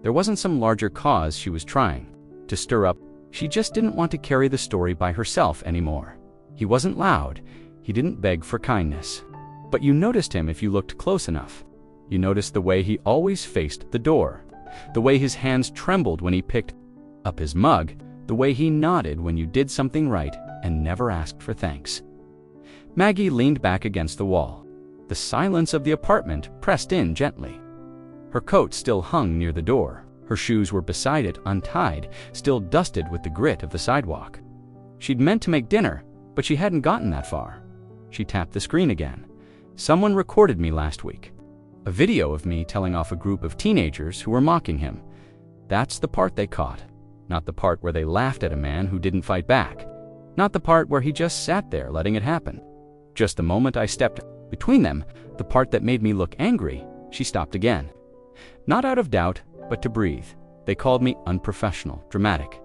There wasn't some larger cause she was trying to stir up. She just didn't want to carry the story by herself anymore. He wasn't loud. He didn't beg for kindness. But you noticed him if you looked close enough. You noticed the way he always faced the door, the way his hands trembled when he picked up his mug, the way he nodded when you did something right and never asked for thanks. Maggie leaned back against the wall. The silence of the apartment pressed in gently. Her coat still hung near the door. Her shoes were beside it, untied, still dusted with the grit of the sidewalk. She'd meant to make dinner, but she hadn't gotten that far. She tapped the screen again. Someone recorded me last week. A video of me telling off a group of teenagers who were mocking him. That's the part they caught. Not the part where they laughed at a man who didn't fight back. Not the part where he just sat there letting it happen. Just the moment I stepped between them, the part that made me look angry. She stopped again. Not out of doubt, but to breathe. They called me unprofessional, dramatic.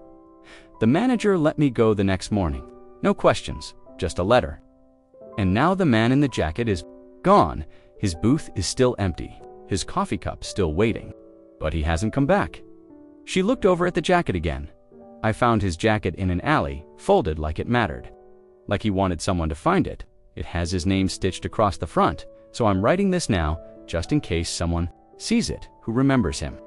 The manager let me go the next morning. No questions, just a letter. And now the man in the jacket is gone. His booth is still empty, his coffee cup still waiting. But he hasn't come back. She looked over at the jacket again. I found his jacket in an alley, folded like it mattered. Like he wanted someone to find it. It has his name stitched across the front, so I'm writing this now, just in case someone sees it who remembers him.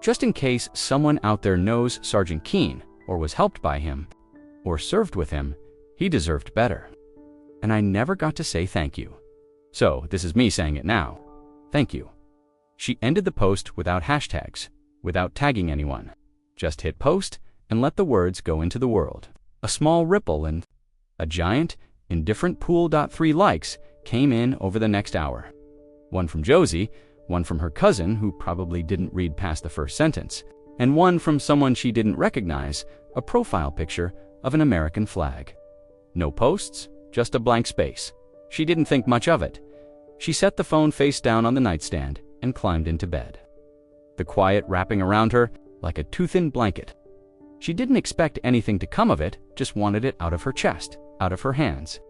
Just in case someone out there knows Sergeant Keen, or was helped by him, or served with him. He deserved better. And I never got to say thank you. So this is me saying it now. Thank you. She ended the post without hashtags, without tagging anyone. Just hit post and let the words go into the world. A small ripple and a giant, indifferent pool. 3 likes came in over the next hour. One from Josie, one from her cousin who probably didn't read past the first sentence, and one from someone she didn't recognize, a profile picture of an American flag. No posts, just a blank space. She didn't think much of it. She set the phone face down on the nightstand and climbed into bed. The quiet wrapping around her like a too-thin blanket. She didn't expect anything to come of it, just wanted it out of her chest, out of her hands.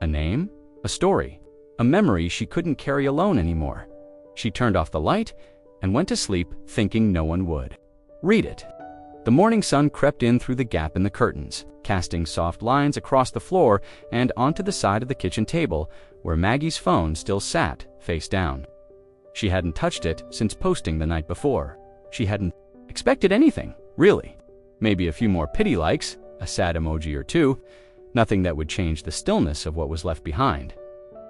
A name, a story, a memory she couldn't carry alone anymore. She turned off the light and went to sleep thinking no one would read it. The morning sun crept in through the gap in the curtains, casting soft lines across the floor and onto the side of the kitchen table where Maggie's phone still sat, face down. She hadn't touched it since posting the night before. She hadn't expected anything, really. Maybe a few more pity likes, a sad emoji or two, nothing that would change the stillness of what was left behind.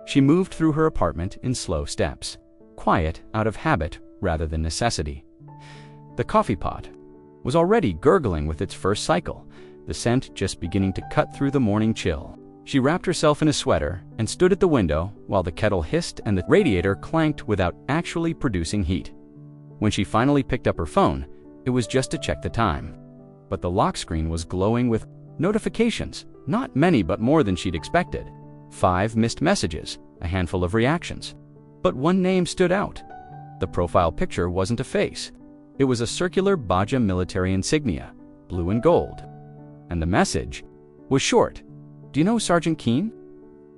She moved through her apartment in slow steps, quiet out of habit rather than necessity. The coffee pot was already gurgling with its first cycle, the scent just beginning to cut through the morning chill. She wrapped herself in a sweater and stood at the window while the kettle hissed and the radiator clanked without actually producing heat. When she finally picked up her phone, it was just to check the time. But the lock screen was glowing with notifications, not many but more than she'd expected. 5 missed messages, a handful of reactions. But one name stood out. The profile picture wasn't a face. It was a circular Baja military insignia, blue and gold. And the message was short. "Do you know Sergeant Keene?"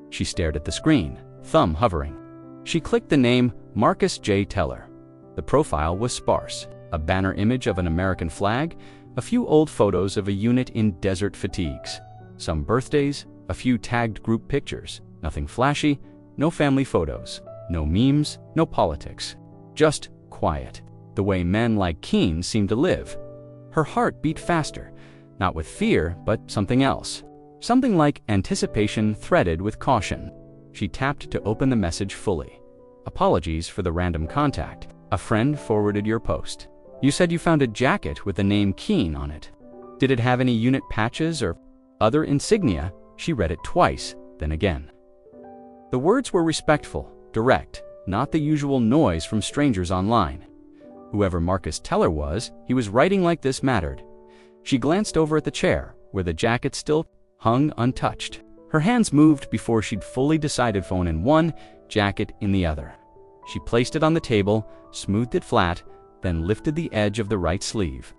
She stared at the screen, thumb hovering. She clicked the name Marcus J. Teller. The profile was sparse. A banner image of an American flag, a few old photos of a unit in desert fatigues, some birthdays, a few tagged group pictures. Nothing flashy, no family photos, no memes, no politics. Just quiet, the way men like Keene seemed to live. Her heart beat faster, not with fear, but something else. Something like anticipation threaded with caution. She tapped to open the message fully. "Apologies for the random contact. A friend forwarded your post. You said you found a jacket with the name Keene on it. Did it have any unit patches or other insignia?" She read it twice, then again. The words were respectful, direct, not the usual noise from strangers online. Whoever Marcus Teller was, he was writing like this mattered. She glanced over at the chair, where the jacket still hung untouched. Her hands moved before she'd fully decided, phone in one, jacket in the other. She placed it on the table, smoothed it flat, then lifted the edge of the right sleeve.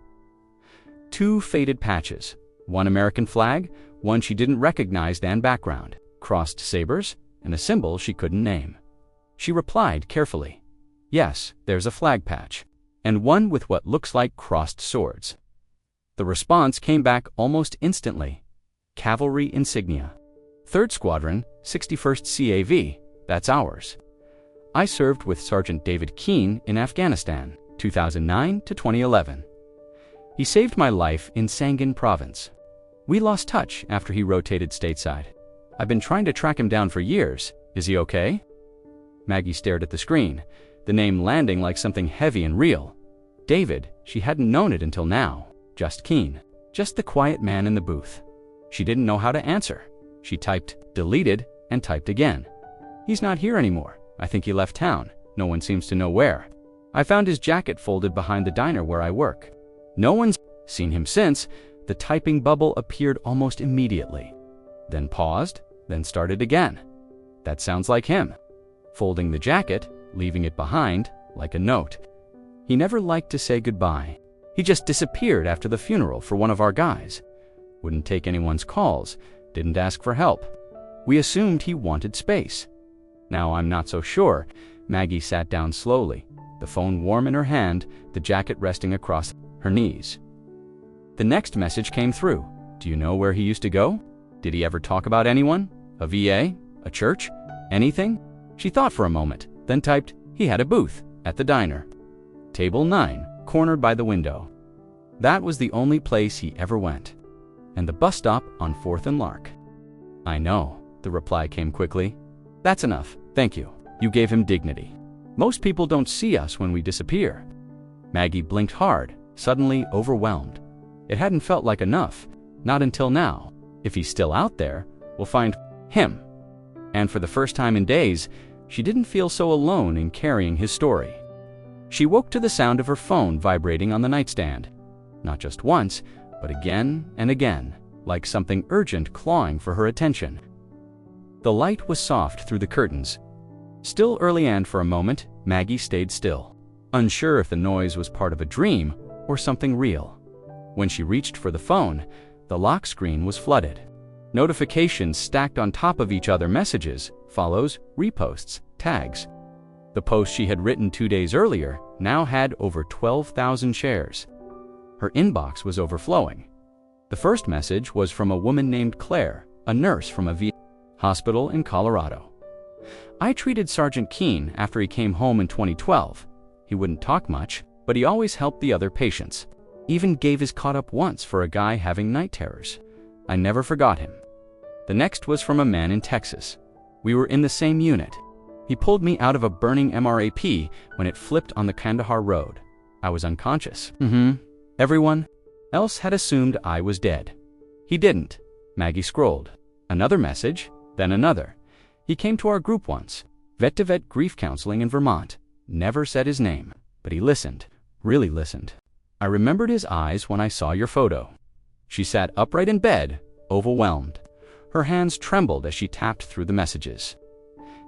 2 faded patches, one American flag, one she didn't recognize than background, crossed sabers, and a symbol she couldn't name. She replied carefully, "Yes, there's a flag patch, and one with what looks like crossed swords." The response came back almost instantly. "Cavalry insignia. 3rd Squadron, 61st CAV, that's ours. I served with Sergeant David Keene in Afghanistan, 2009 to 2011. He saved my life in Sangin Province. We lost touch after he rotated stateside. I've been trying to track him down for years. Is he okay?" Maggie stared at the screen, the name landing like something heavy and real. David, she hadn't known it until now. Just Keene. Just the quiet man in the booth. She didn't know how to answer. She typed, deleted, and typed again. "He's not here anymore. I think he left town. No one seems to know where. I found his jacket folded behind the diner where I work. No one's seen him since." The typing bubble appeared almost immediately, then paused, then started again. "That sounds like him. Folding the jacket, leaving it behind, like a note. He never liked to say goodbye. He just disappeared after the funeral for one of our guys. Wouldn't take anyone's calls, didn't ask for help. We assumed he wanted space. Now I'm not so sure." Maggie sat down slowly, the phone warm in her hand, the jacket resting across her knees. The next message came through. "Do you know where he used to go? Did he ever talk about anyone? A VA? A church? Anything?" She thought for a moment, then typed, "He had a booth at the diner. Table 9, cornered by the window. That was the only place he ever went. And the bus stop on 4th and Lark." "I know," the reply came quickly. "That's enough, thank you. You gave him dignity. Most people don't see us when we disappear." Maggie blinked hard, suddenly overwhelmed. It hadn't felt like enough, not until now. If he's still out there, we'll find him. And for the first time in days, she didn't feel so alone in carrying his story. She woke to the sound of her phone vibrating on the nightstand. Not just once, but again and again, like something urgent clawing for her attention. The light was soft through the curtains. Still early, and for a moment, Maggie stayed still, unsure if the noise was part of a dream or something real. When she reached for the phone, the lock screen was flooded. Notifications stacked on top of each other, messages, follows, reposts, tags. The post she had written 2 days earlier now had over 12,000 shares. Her inbox was overflowing. The first message was from a woman named Claire, a nurse from a VA hospital in Colorado. "I treated Sergeant Keene after he came home in 2012. He wouldn't talk much, but he always helped the other patients. Even gave his caught up once for a guy having night terrors. I never forgot him." The next was from a man in Texas. "We were in the same unit. He pulled me out of a burning MRAP when it flipped on the Kandahar road. I was unconscious. Everyone else had assumed I was dead. He didn't." Maggie scrolled. Another message, then another. "He came to our group once. Vet-to-vet grief counseling in Vermont. Never said his name, But he listened, really listened. I remembered his eyes when I saw your photo. She sat upright in bed, overwhelmed. Her hands trembled as she tapped through the messages.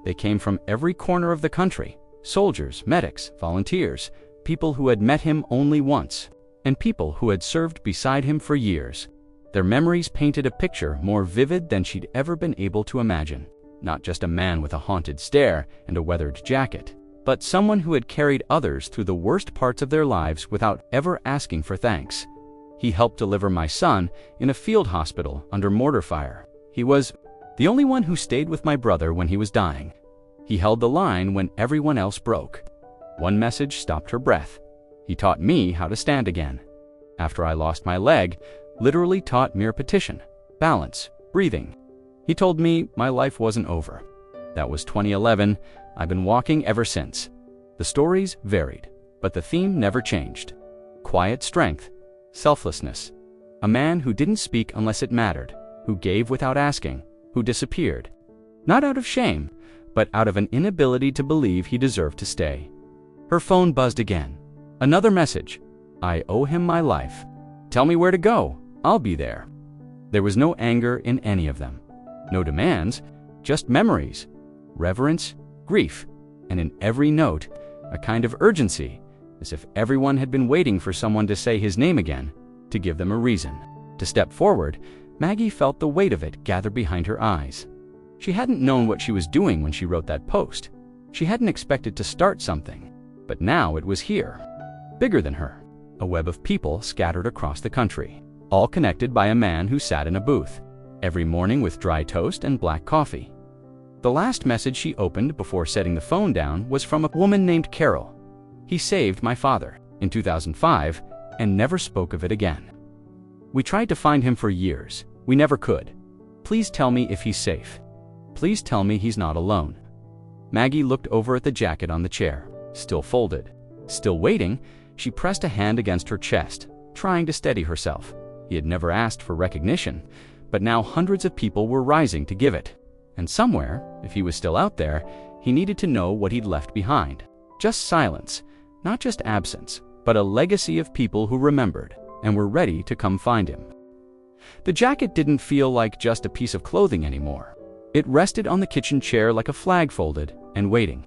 They came from every corner of the country: soldiers, medics, volunteers, people who had met him only once, and people who had served beside him for years. Their memories painted a picture more vivid than she'd ever been able to imagine. Not just a man with a haunted stare and a weathered jacket, but someone who had carried others through the worst parts of their lives without ever asking for thanks. He helped deliver my son in a field hospital under mortar fire. He was the only one who stayed with my brother when he was dying. He held the line when everyone else broke. One message stopped her breath. He taught me how to stand again. After I lost my leg, literally taught me repetition, balance, breathing. He told me my life wasn't over. That was 2011. I've been walking ever since. The stories varied, but the theme never changed. Quiet strength, selflessness. A man who didn't speak unless it mattered, who gave without asking, who disappeared. Not out of shame, but out of an inability to believe he deserved to stay. Her phone buzzed again. Another message. I owe him my life. Tell me where to go. I'll be there. There was no anger in any of them. No demands, just memories, reverence, grief, and in every note, a kind of urgency, as if everyone had been waiting for someone to say his name again, to give them a reason. To step forward, Maggie felt the weight of it gather behind her eyes. She hadn't known what she was doing when she wrote that post. She hadn't expected to start something, but now it was here, bigger than her, a web of people scattered across the country, all connected by a man who sat in a booth, every morning with dry toast and black coffee. The last message she opened before setting the phone down was from a woman named Carol. He saved my father in 2005 and never spoke of it again. We tried to find him for years. We never could. Please tell me if he's safe. Please tell me he's not alone. Maggie looked over at the jacket on the chair, still folded. Still waiting, she pressed a hand against her chest, trying to steady herself. He had never asked for recognition, but now hundreds of people were rising to give it. And somewhere, if he was still out there, he needed to know what he'd left behind. Just silence, not just absence, but a legacy of people who remembered and were ready to come find him. The jacket didn't feel like just a piece of clothing anymore. It rested on the kitchen chair like a flag folded and waiting.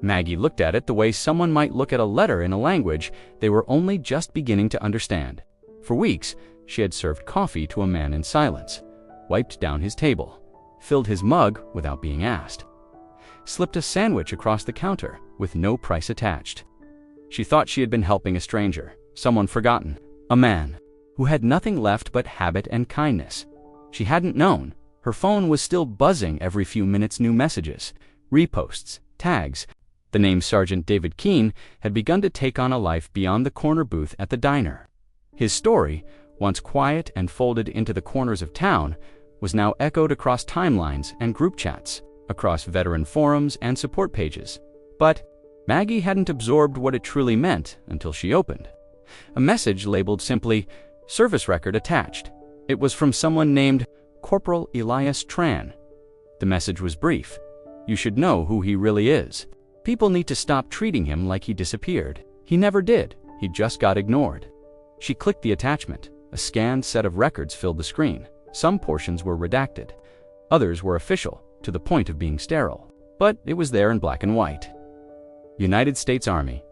Maggie looked at it the way someone might look at a letter in a language they were only just beginning to understand. For weeks, she had served coffee to a man in silence, wiped down his table, filled his mug without being asked, slipped a sandwich across the counter with no price attached. She thought she had been helping a stranger, someone forgotten, a man who had nothing left but habit and kindness. She hadn't known. Her phone was still buzzing every few minutes, new messages, reposts, tags. The name Sergeant David Keene had begun to take on a life beyond the corner booth at the diner. His story, once quiet and folded into the corners of town, was now echoed across timelines and group chats, across veteran forums and support pages. But Maggie hadn't absorbed what it truly meant until she opened a message labeled simply, "Service record attached." It was from someone named Corporal Elias Tran. The message was brief. You should know who he really is. People need to stop treating him like he disappeared. He never did. He just got ignored. She clicked the attachment. A scanned set of records filled the screen. Some portions were redacted. Others were official, to the point of being sterile. But it was there in black and white. United States Army.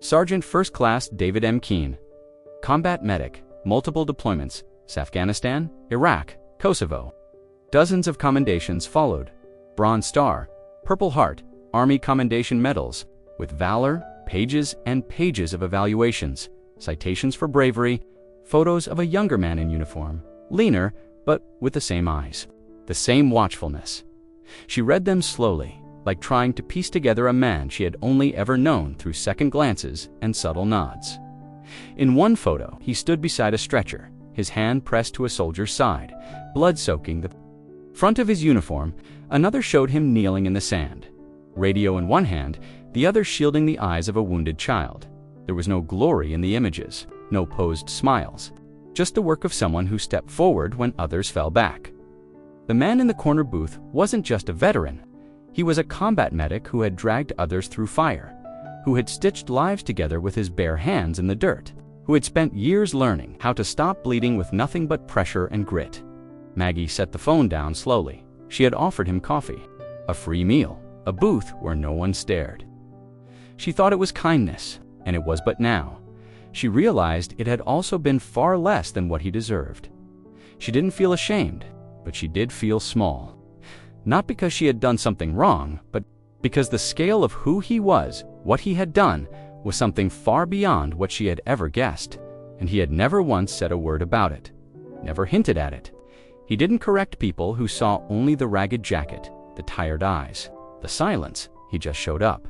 Sergeant First Class David M. Keene. Combat medic. Multiple deployments. Afghanistan, Iraq, Kosovo. Dozens of commendations followed. Bronze Star, Purple Heart, Army Commendation Medals, with valor, pages and pages of evaluations, citations for bravery, photos of a younger man in uniform, leaner, but with the same eyes, the same watchfulness. She read them slowly, like trying to piece together a man she had only ever known through second glances and subtle nods. In one photo, he stood beside a stretcher, his hand pressed to a soldier's side, blood soaking the front of his uniform. Another showed him kneeling in the sand, radio in one hand, the other shielding the eyes of a wounded child. There was no glory in the images, no posed smiles, just the work of someone who stepped forward when others fell back. The man in the corner booth wasn't just a veteran. He was a combat medic who had dragged others through fire, who had stitched lives together with his bare hands in the dirt, who had spent years learning how to stop bleeding with nothing but pressure and grit. Maggie set the phone down slowly. She had offered him coffee, a free meal, a booth where no one stared. She thought it was kindness, and it was, but now she realized it had also been far less than what he deserved. She didn't feel ashamed, but she did feel small. Not because she had done something wrong, but because the scale of who he was, what he had done, was something far beyond what she had ever guessed, and he had never once said a word about it, never hinted at it. He didn't correct people who saw only the ragged jacket, the tired eyes, the silence. He just showed up,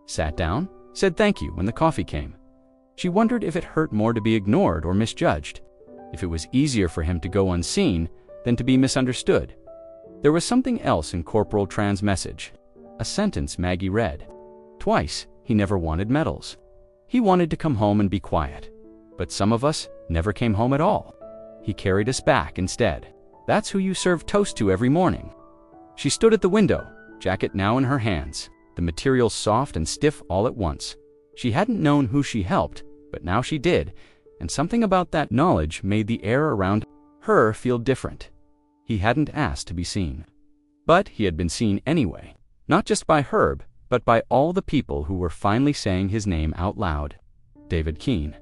sat down, said thank you when the coffee came. She wondered if it hurt more to be ignored or misjudged, if it was easier for him to go unseen than to be misunderstood. There was something else in Corporal Tran's message, a sentence Maggie read. Twice, he never wanted medals. He wanted to come home and be quiet. But some of us never came home at all. He carried us back instead. That's who you serve toast to every morning. She stood at the window, jacket now in her hands, the material soft and stiff all at once. She hadn't known who she helped, but now she did, and something about that knowledge made the air around her feel different. He hadn't asked to be seen. But he had been seen anyway, not just by Herb, but by all the people who were finally saying his name out loud. David Keene.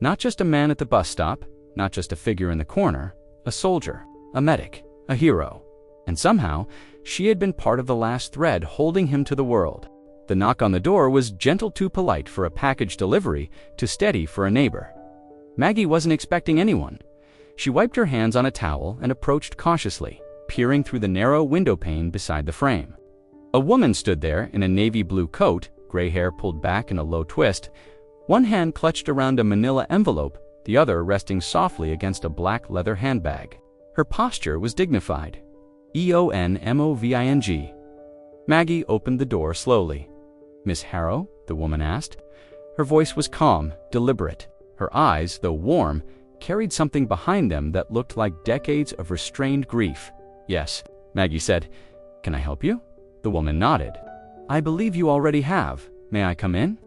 Not just a man at the bus stop, not just a figure in the corner, a soldier, a medic, a hero. And somehow, she had been part of the last thread holding him to the world. The knock on the door was gentle, too polite for a package delivery, too steady for a neighbor. Maggie wasn't expecting anyone. She wiped her hands on a towel and approached cautiously, peering through the narrow window pane beside the frame. A woman stood there in a navy blue coat, gray hair pulled back in a low twist, one hand clutched around a manila envelope, the other resting softly against a black leather handbag. Her posture was dignified. EONMOVING. Maggie opened the door slowly. Miss Harrow? The woman asked. Her voice was calm, deliberate. Her eyes, though warm, carried something behind them that looked like decades of restrained grief. Yes, Maggie said. Can I help you? The woman nodded. I believe you already have. May I come in?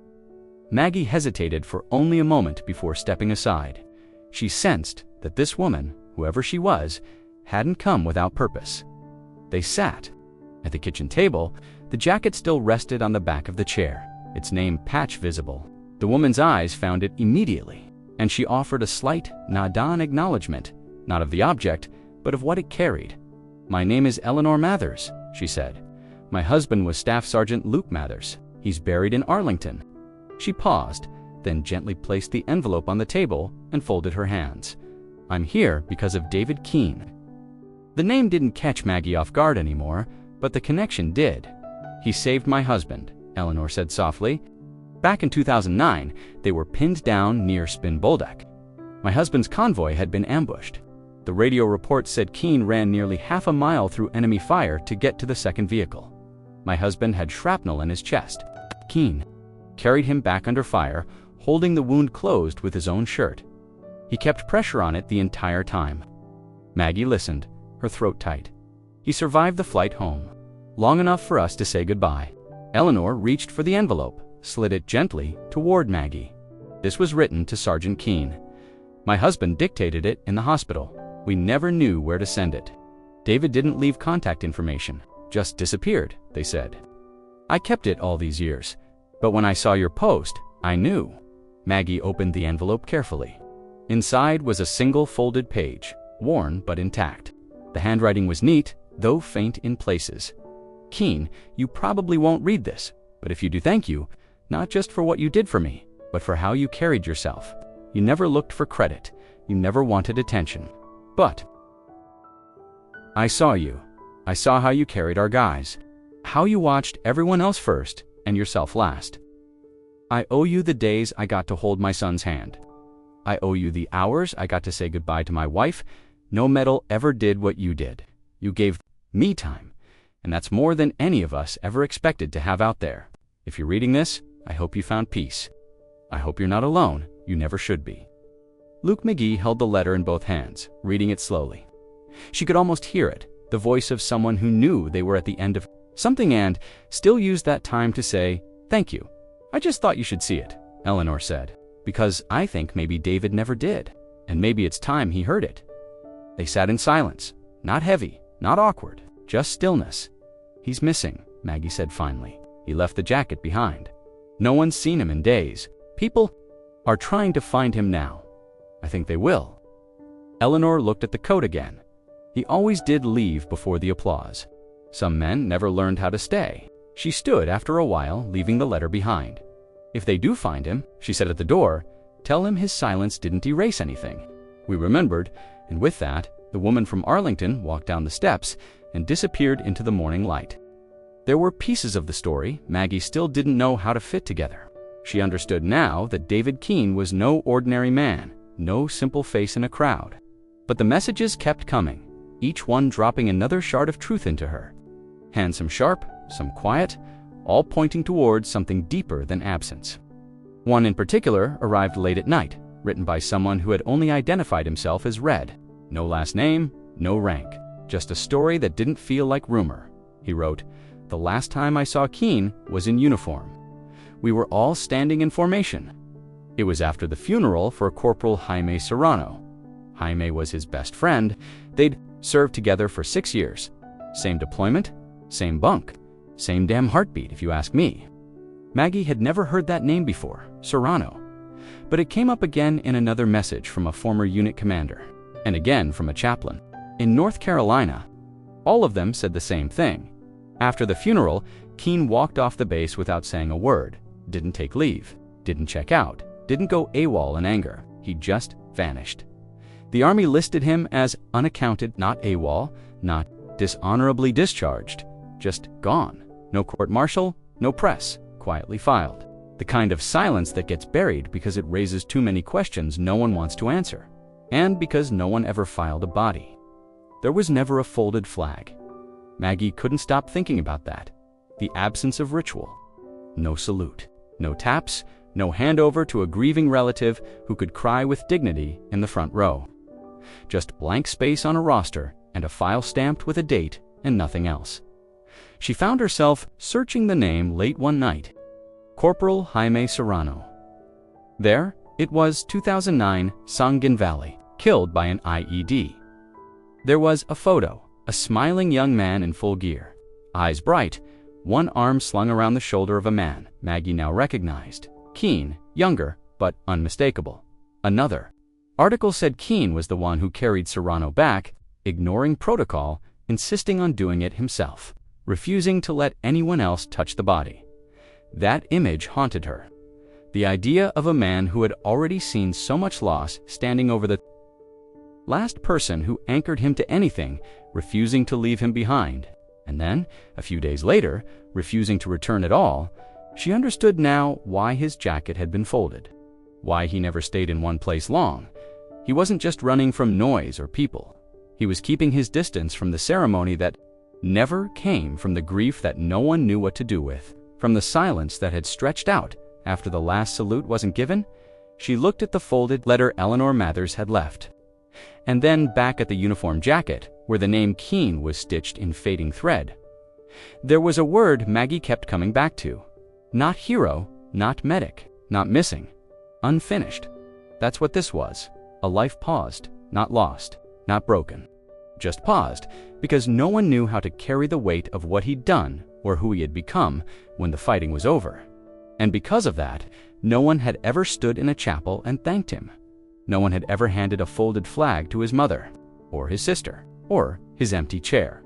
Maggie hesitated for only a moment before stepping aside. She sensed that this woman, whoever she was, hadn't come without purpose. They sat. At the kitchen table, the jacket still rested on the back of the chair, its name patch visible. The woman's eyes found it immediately, and she offered a slight, nod-on acknowledgement, not of the object, but of what it carried. My name is Eleanor Mathers, she said. My husband was Staff Sergeant Luke Mathers. He's buried in Arlington. She paused, then gently placed the envelope on the table and folded her hands. I'm here because of David Keene. The name didn't catch Maggie off guard anymore, but the connection did. He saved my husband, Eleanor said softly. Back in 2009, they were pinned down near Spin Boldak. My husband's convoy had been ambushed. The radio report said Keene ran nearly half a mile through enemy fire to get to the second vehicle. My husband had shrapnel in his chest. Keene carried him back under fire, holding the wound closed with his own shirt. He kept pressure on it the entire time. Maggie listened, her throat tight. He survived the flight home, long enough for us to say goodbye. Eleanor reached for the envelope, slid it gently toward Maggie. This was written to Sergeant Keene. My husband dictated it in the hospital. We never knew where to send it. David didn't leave contact information, just disappeared, they said. I kept it all these years, but when I saw your post, I knew. Maggie opened the envelope carefully. Inside was a single folded page, worn but intact. The handwriting was neat, though faint in places. Keene, you probably won't read this, but if you do, thank you, not just for what you did for me, but for how you carried yourself. You never looked for credit. You never wanted attention. But I saw you. I saw how you carried our guys, how you watched everyone else first and yourself last. I owe you the days I got to hold my son's hand. I owe you the hours I got to say goodbye to my wife. No medal ever did what you did. You gave me time, and that's more than any of us ever expected to have out there. If you're reading this, I hope you found peace. I hope you're not alone. You never should be. Luke McGee held the letter in both hands, reading it slowly. She could almost hear it, the voice of someone who knew they were at the end of something and still used that time to say, thank you. "I just thought you should see it," Eleanor said, "because I think maybe David never did, and maybe it's time he heard it." They sat in silence, not heavy, not awkward, just stillness. "He's missing," Maggie said finally. "He left the jacket behind. No one's seen him in days. People are trying to find him now. I think they will." Eleanor looked at the coat again. He always did leave before the applause. Some men never learned how to stay. She stood after a while, leaving the letter behind. "If they do find him," she said at the door, "tell him his silence didn't erase anything." We remembered, and with that, the woman from Arlington walked down the steps and disappeared into the morning light. There were pieces of the story Maggie still didn't know how to fit together. She understood now that David Keene was no ordinary man, no simple face in a crowd. But the messages kept coming, each one dropping another shard of truth into her. Some sharp, some quiet, all pointing towards something deeper than absence. One in particular arrived late at night, written by someone who had only identified himself as Red. No last name, no rank, just a story that didn't feel like rumor. He wrote, "The last time I saw Keene was in uniform. We were all standing in formation. It was after the funeral for Corporal Jaime Serrano. Jaime was his best friend. They'd served together for 6 years. Same deployment, same bunk, same damn heartbeat if you ask me." Maggie had never heard that name before, Serrano. But it came up again in another message from a former unit commander, and again from a chaplain. In North Carolina, all of them said the same thing. After the funeral, Keene walked off the base without saying a word, didn't take leave, didn't check out, didn't go AWOL in anger. He just vanished. The Army listed him as unaccounted, not AWOL, not dishonorably discharged, just gone. No court-martial, no press, quietly filed. The kind of silence that gets buried because it raises too many questions no one wants to answer, and because no one ever filed a body. There was never a folded flag. Maggie couldn't stop thinking about that. The absence of ritual. No salute, no taps, no handover to a grieving relative who could cry with dignity in the front row. Just blank space on a roster and a file stamped with a date and nothing else. She found herself searching the name late one night. Corporal Jaime Serrano. There, it was 2009, Sangin Valley, killed by an IED. There was a photo, a smiling young man in full gear, eyes bright, one arm slung around the shoulder of a man Maggie now recognized. Keene, younger, but unmistakable. Another. Article said Keene was the one who carried Serrano back, ignoring protocol, insisting on doing it himself, refusing to let anyone else touch the body. That image haunted her. The idea of a man who had already seen so much loss standing over the last person who anchored him to anything, refusing to leave him behind. And then, a few days later, refusing to return at all. She understood now why his jacket had been folded, why he never stayed in one place long. He wasn't just running from noise or people. He was keeping his distance from the ceremony that never came, from the grief that no one knew what to do with, from the silence that had stretched out after the last salute wasn't given. She looked at the folded letter Eleanor Mathers had left, and then back at the uniform jacket where the name Keene was stitched in fading thread. There was a word Maggie kept coming back to. Not hero, not medic, not missing. Unfinished. That's what this was. A life paused, not lost, not broken. Just paused, because no one knew how to carry the weight of what he'd done or who he had become when the fighting was over. And because of that, no one had ever stood in a chapel and thanked him. No one had ever handed a folded flag to his mother, or his sister, or his empty chair.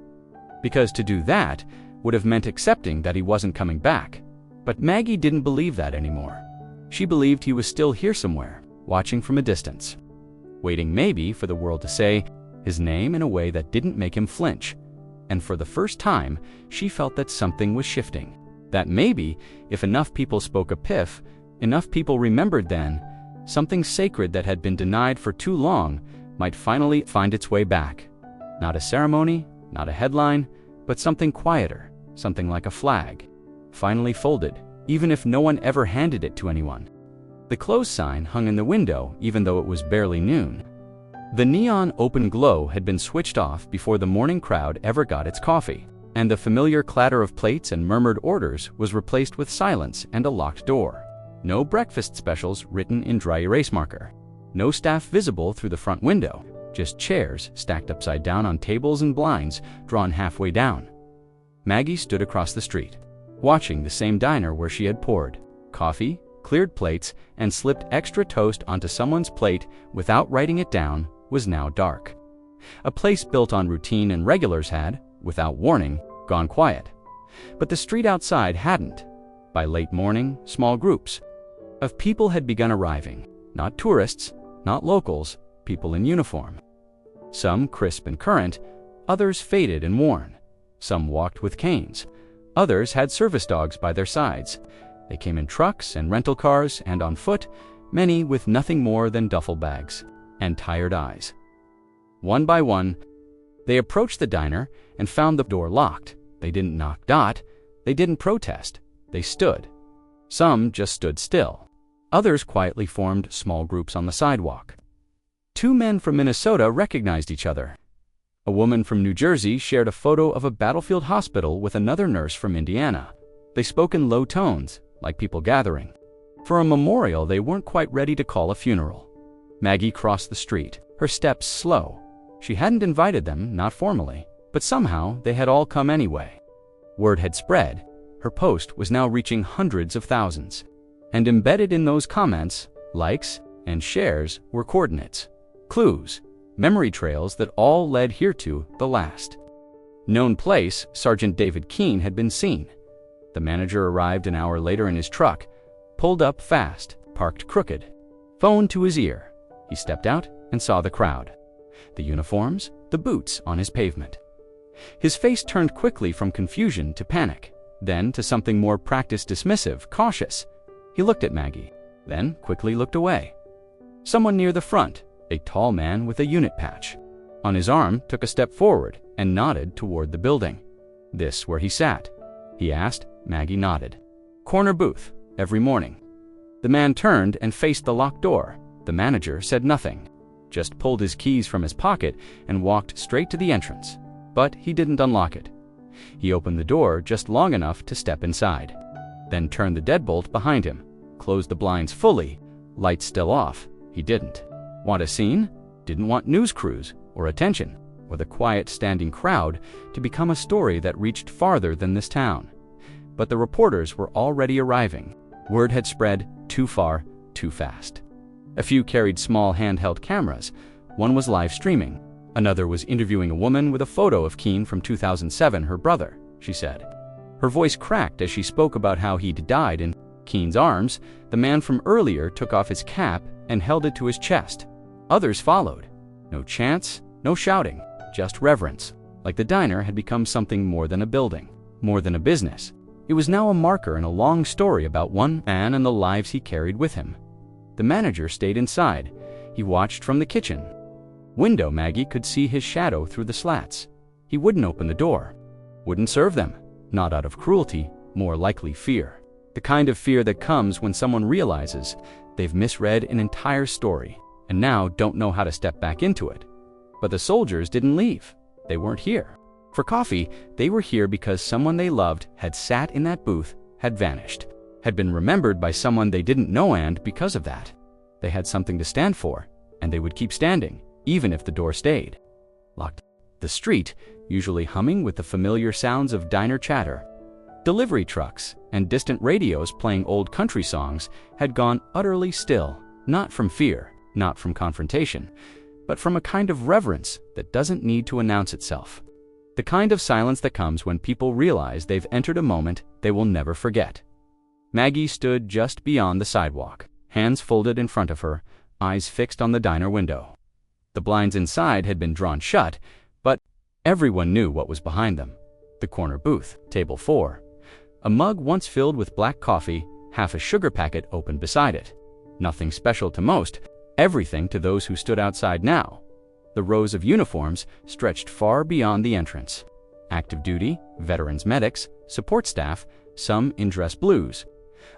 Because to do that would have meant accepting that he wasn't coming back. But Maggie didn't believe that anymore. She believed he was still here somewhere, watching from a distance, waiting maybe for the world to say his name in a way that didn't make him flinch. And for the first time, she felt that something was shifting. That maybe, if enough people spoke a piff, enough people remembered then, something sacred that had been denied for too long might finally find its way back. Not a ceremony, not a headline, but something quieter, something like a flag. Finally folded, even if no one ever handed it to anyone. The close sign hung in the window even though it was barely noon. The neon open glow had been switched off before the morning crowd ever got its coffee, and the familiar clatter of plates and murmured orders was replaced with silence and a locked door. No breakfast specials written in dry erase marker. No staff visible through the front window, just chairs stacked upside down on tables and blinds drawn halfway down. Maggie stood across the street, watching the same diner where she had poured coffee, cleared plates, and slipped extra toast onto someone's plate without writing it down was now dark. A place built on routine and regulars had, without warning, gone quiet. But the street outside hadn't. By late morning, small groups of people had begun arriving. Not tourists, not locals, people in uniform. Some crisp and current, others faded and worn. Some walked with canes. Others had service dogs by their sides. They came in trucks and rental cars and on foot, many with nothing more than duffel bags and tired eyes. One by one, they approached the diner and found the door locked. They didn't knock dot. They didn't protest. They stood. Some just stood still. Others quietly formed small groups on the sidewalk. Two men from Minnesota recognized each other. A woman from New Jersey shared a photo of a battlefield hospital with another nurse from Indiana. They spoke in low tones, like people gathering. For a memorial they weren't quite ready to call a funeral. Maggie crossed the street, her steps slow. She hadn't invited them, not formally, but somehow they had all come anyway. Word had spread. Her post was now reaching hundreds of thousands. And embedded in those comments, likes, and shares were coordinates, clues, memory trails that all led here to the last. Known place, Sergeant David Keene had been seen. The manager arrived an hour later in his truck, pulled up fast, parked crooked, phone to his ear. He stepped out and saw the crowd. The uniforms, the boots on his pavement. His face turned quickly from confusion to panic, then to something more practiced, dismissive, cautious. He looked at Maggie, then quickly looked away. Someone near the front, a tall man with a unit patch on his arm, took a step forward and nodded toward the building. "This where he sat?" he asked. Maggie nodded. "Corner booth, every morning." The man turned and faced the locked door. The manager said nothing, just pulled his keys from his pocket and walked straight to the entrance. But he didn't unlock it. He opened the door just long enough to step inside, then turned the deadbolt behind him, closed the blinds fully, lights still off. He didn't want a scene, didn't want news crews or attention or the quiet standing crowd to become a story that reached farther than this town. But the reporters were already arriving. Word had spread too far, too fast. A few carried small handheld cameras. One was live streaming. Another was interviewing a woman with a photo of Keene from 2007, her brother, she said. Her voice cracked as she spoke about how he'd died in Keene's arms. The man from earlier took off his cap and held it to his chest. Others followed. No chants, no shouting, just reverence, like the diner had become something more than a building, more than a business. It was now a marker in a long story about one man and the lives he carried with him. The manager stayed inside. He watched from the kitchen window. Maggie could see his shadow through the slats. He wouldn't open the door, wouldn't serve them, not out of cruelty, more likely fear. The kind of fear that comes when someone realizes they've misread an entire story and now don't know how to step back into it. But the soldiers didn't leave. They weren't here for coffee. They were here because someone they loved had sat in that booth, had vanished, had been remembered by someone they didn't know, and because of that, they had something to stand for, and they would keep standing, even if the door stayed locked. The street, usually humming with the familiar sounds of diner chatter, delivery trucks, and distant radios playing old country songs, had gone utterly still, not from fear, not from confrontation, but from a kind of reverence that doesn't need to announce itself. The kind of silence that comes when people realize they've entered a moment they will never forget. Maggie stood just beyond the sidewalk, hands folded in front of her, eyes fixed on the diner window. The blinds inside had been drawn shut, but everyone knew what was behind them. The corner booth, table 4. A mug once filled with black coffee, half a sugar packet open beside it. Nothing special to most, everything to those who stood outside now. The rows of uniforms stretched far beyond the entrance. Active duty, veterans, medics, support staff, some in dress blues,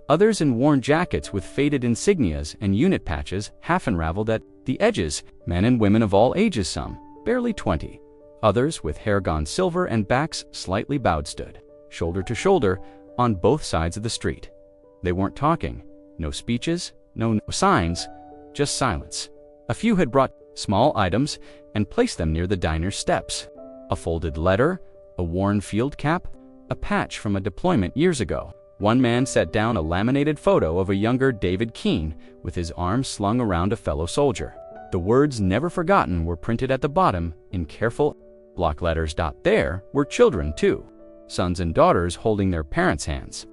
others in worn jackets with faded insignias and unit patches half unraveled at the edges, men and women of all ages, some barely 20, Others, with hair gone silver and backs slightly bowed, stood, shoulder to shoulder, on both sides of the street. They weren't talking. No speeches, no signs, just silence. A few had brought small items and placed them near the diner's steps. A folded letter, a worn field cap, a patch from a deployment years ago. One man set down a laminated photo of a younger David Keene with his arms slung around a fellow soldier. The words "never forgotten" were printed at the bottom in careful block letters. There were children too, sons and daughters holding their parents' hands,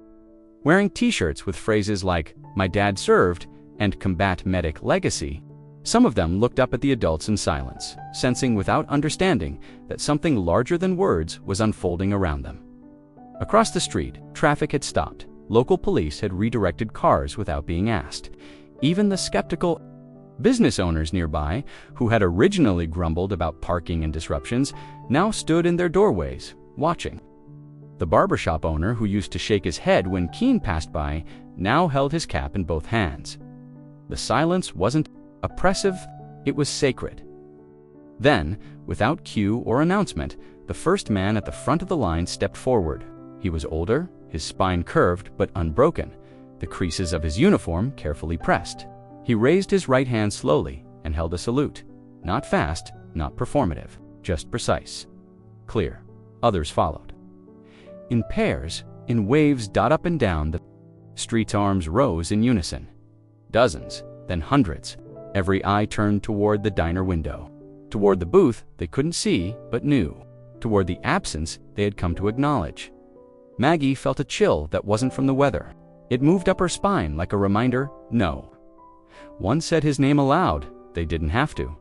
wearing t-shirts with phrases like "My dad served" and "Combat Medic Legacy." Some of them looked up at the adults in silence, sensing without understanding that something larger than words was unfolding around them. Across the street, traffic had stopped. Local police had redirected cars without being asked. Even the skeptical business owners nearby, who had originally grumbled about parking and disruptions, now stood in their doorways, watching. The barbershop owner, who used to shake his head when Keene passed by, now held his cap in both hands. The silence wasn't oppressive, it was sacred. Then, without cue or announcement, the first man at the front of the line stepped forward. He was older, his spine curved but unbroken, the creases of his uniform carefully pressed. He raised his right hand slowly and held a salute. Not fast, not performative, just precise. Clear. Others followed. In pairs, in waves, up and down the street's arms rose in unison. Dozens, then hundreds. Every eye turned toward the diner window. Toward the booth they couldn't see but knew. Toward the absence they had come to acknowledge. Maggie felt a chill that wasn't from the weather. It moved up her spine like a reminder, no. One said his name aloud. They didn't have to.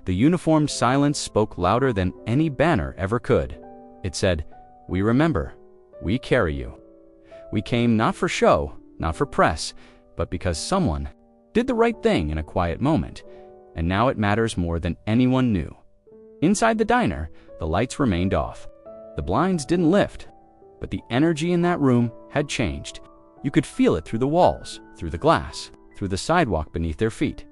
The uniformed silence spoke louder than any banner ever could. It said, "We remember. We carry you. We came not for show, not for press, but because someone did the right thing in a quiet moment, and now it matters more than anyone knew." Inside the diner, the lights remained off. The blinds didn't lift, but the energy in that room had changed. You could feel it through the walls, through the glass, through the sidewalk beneath their feet.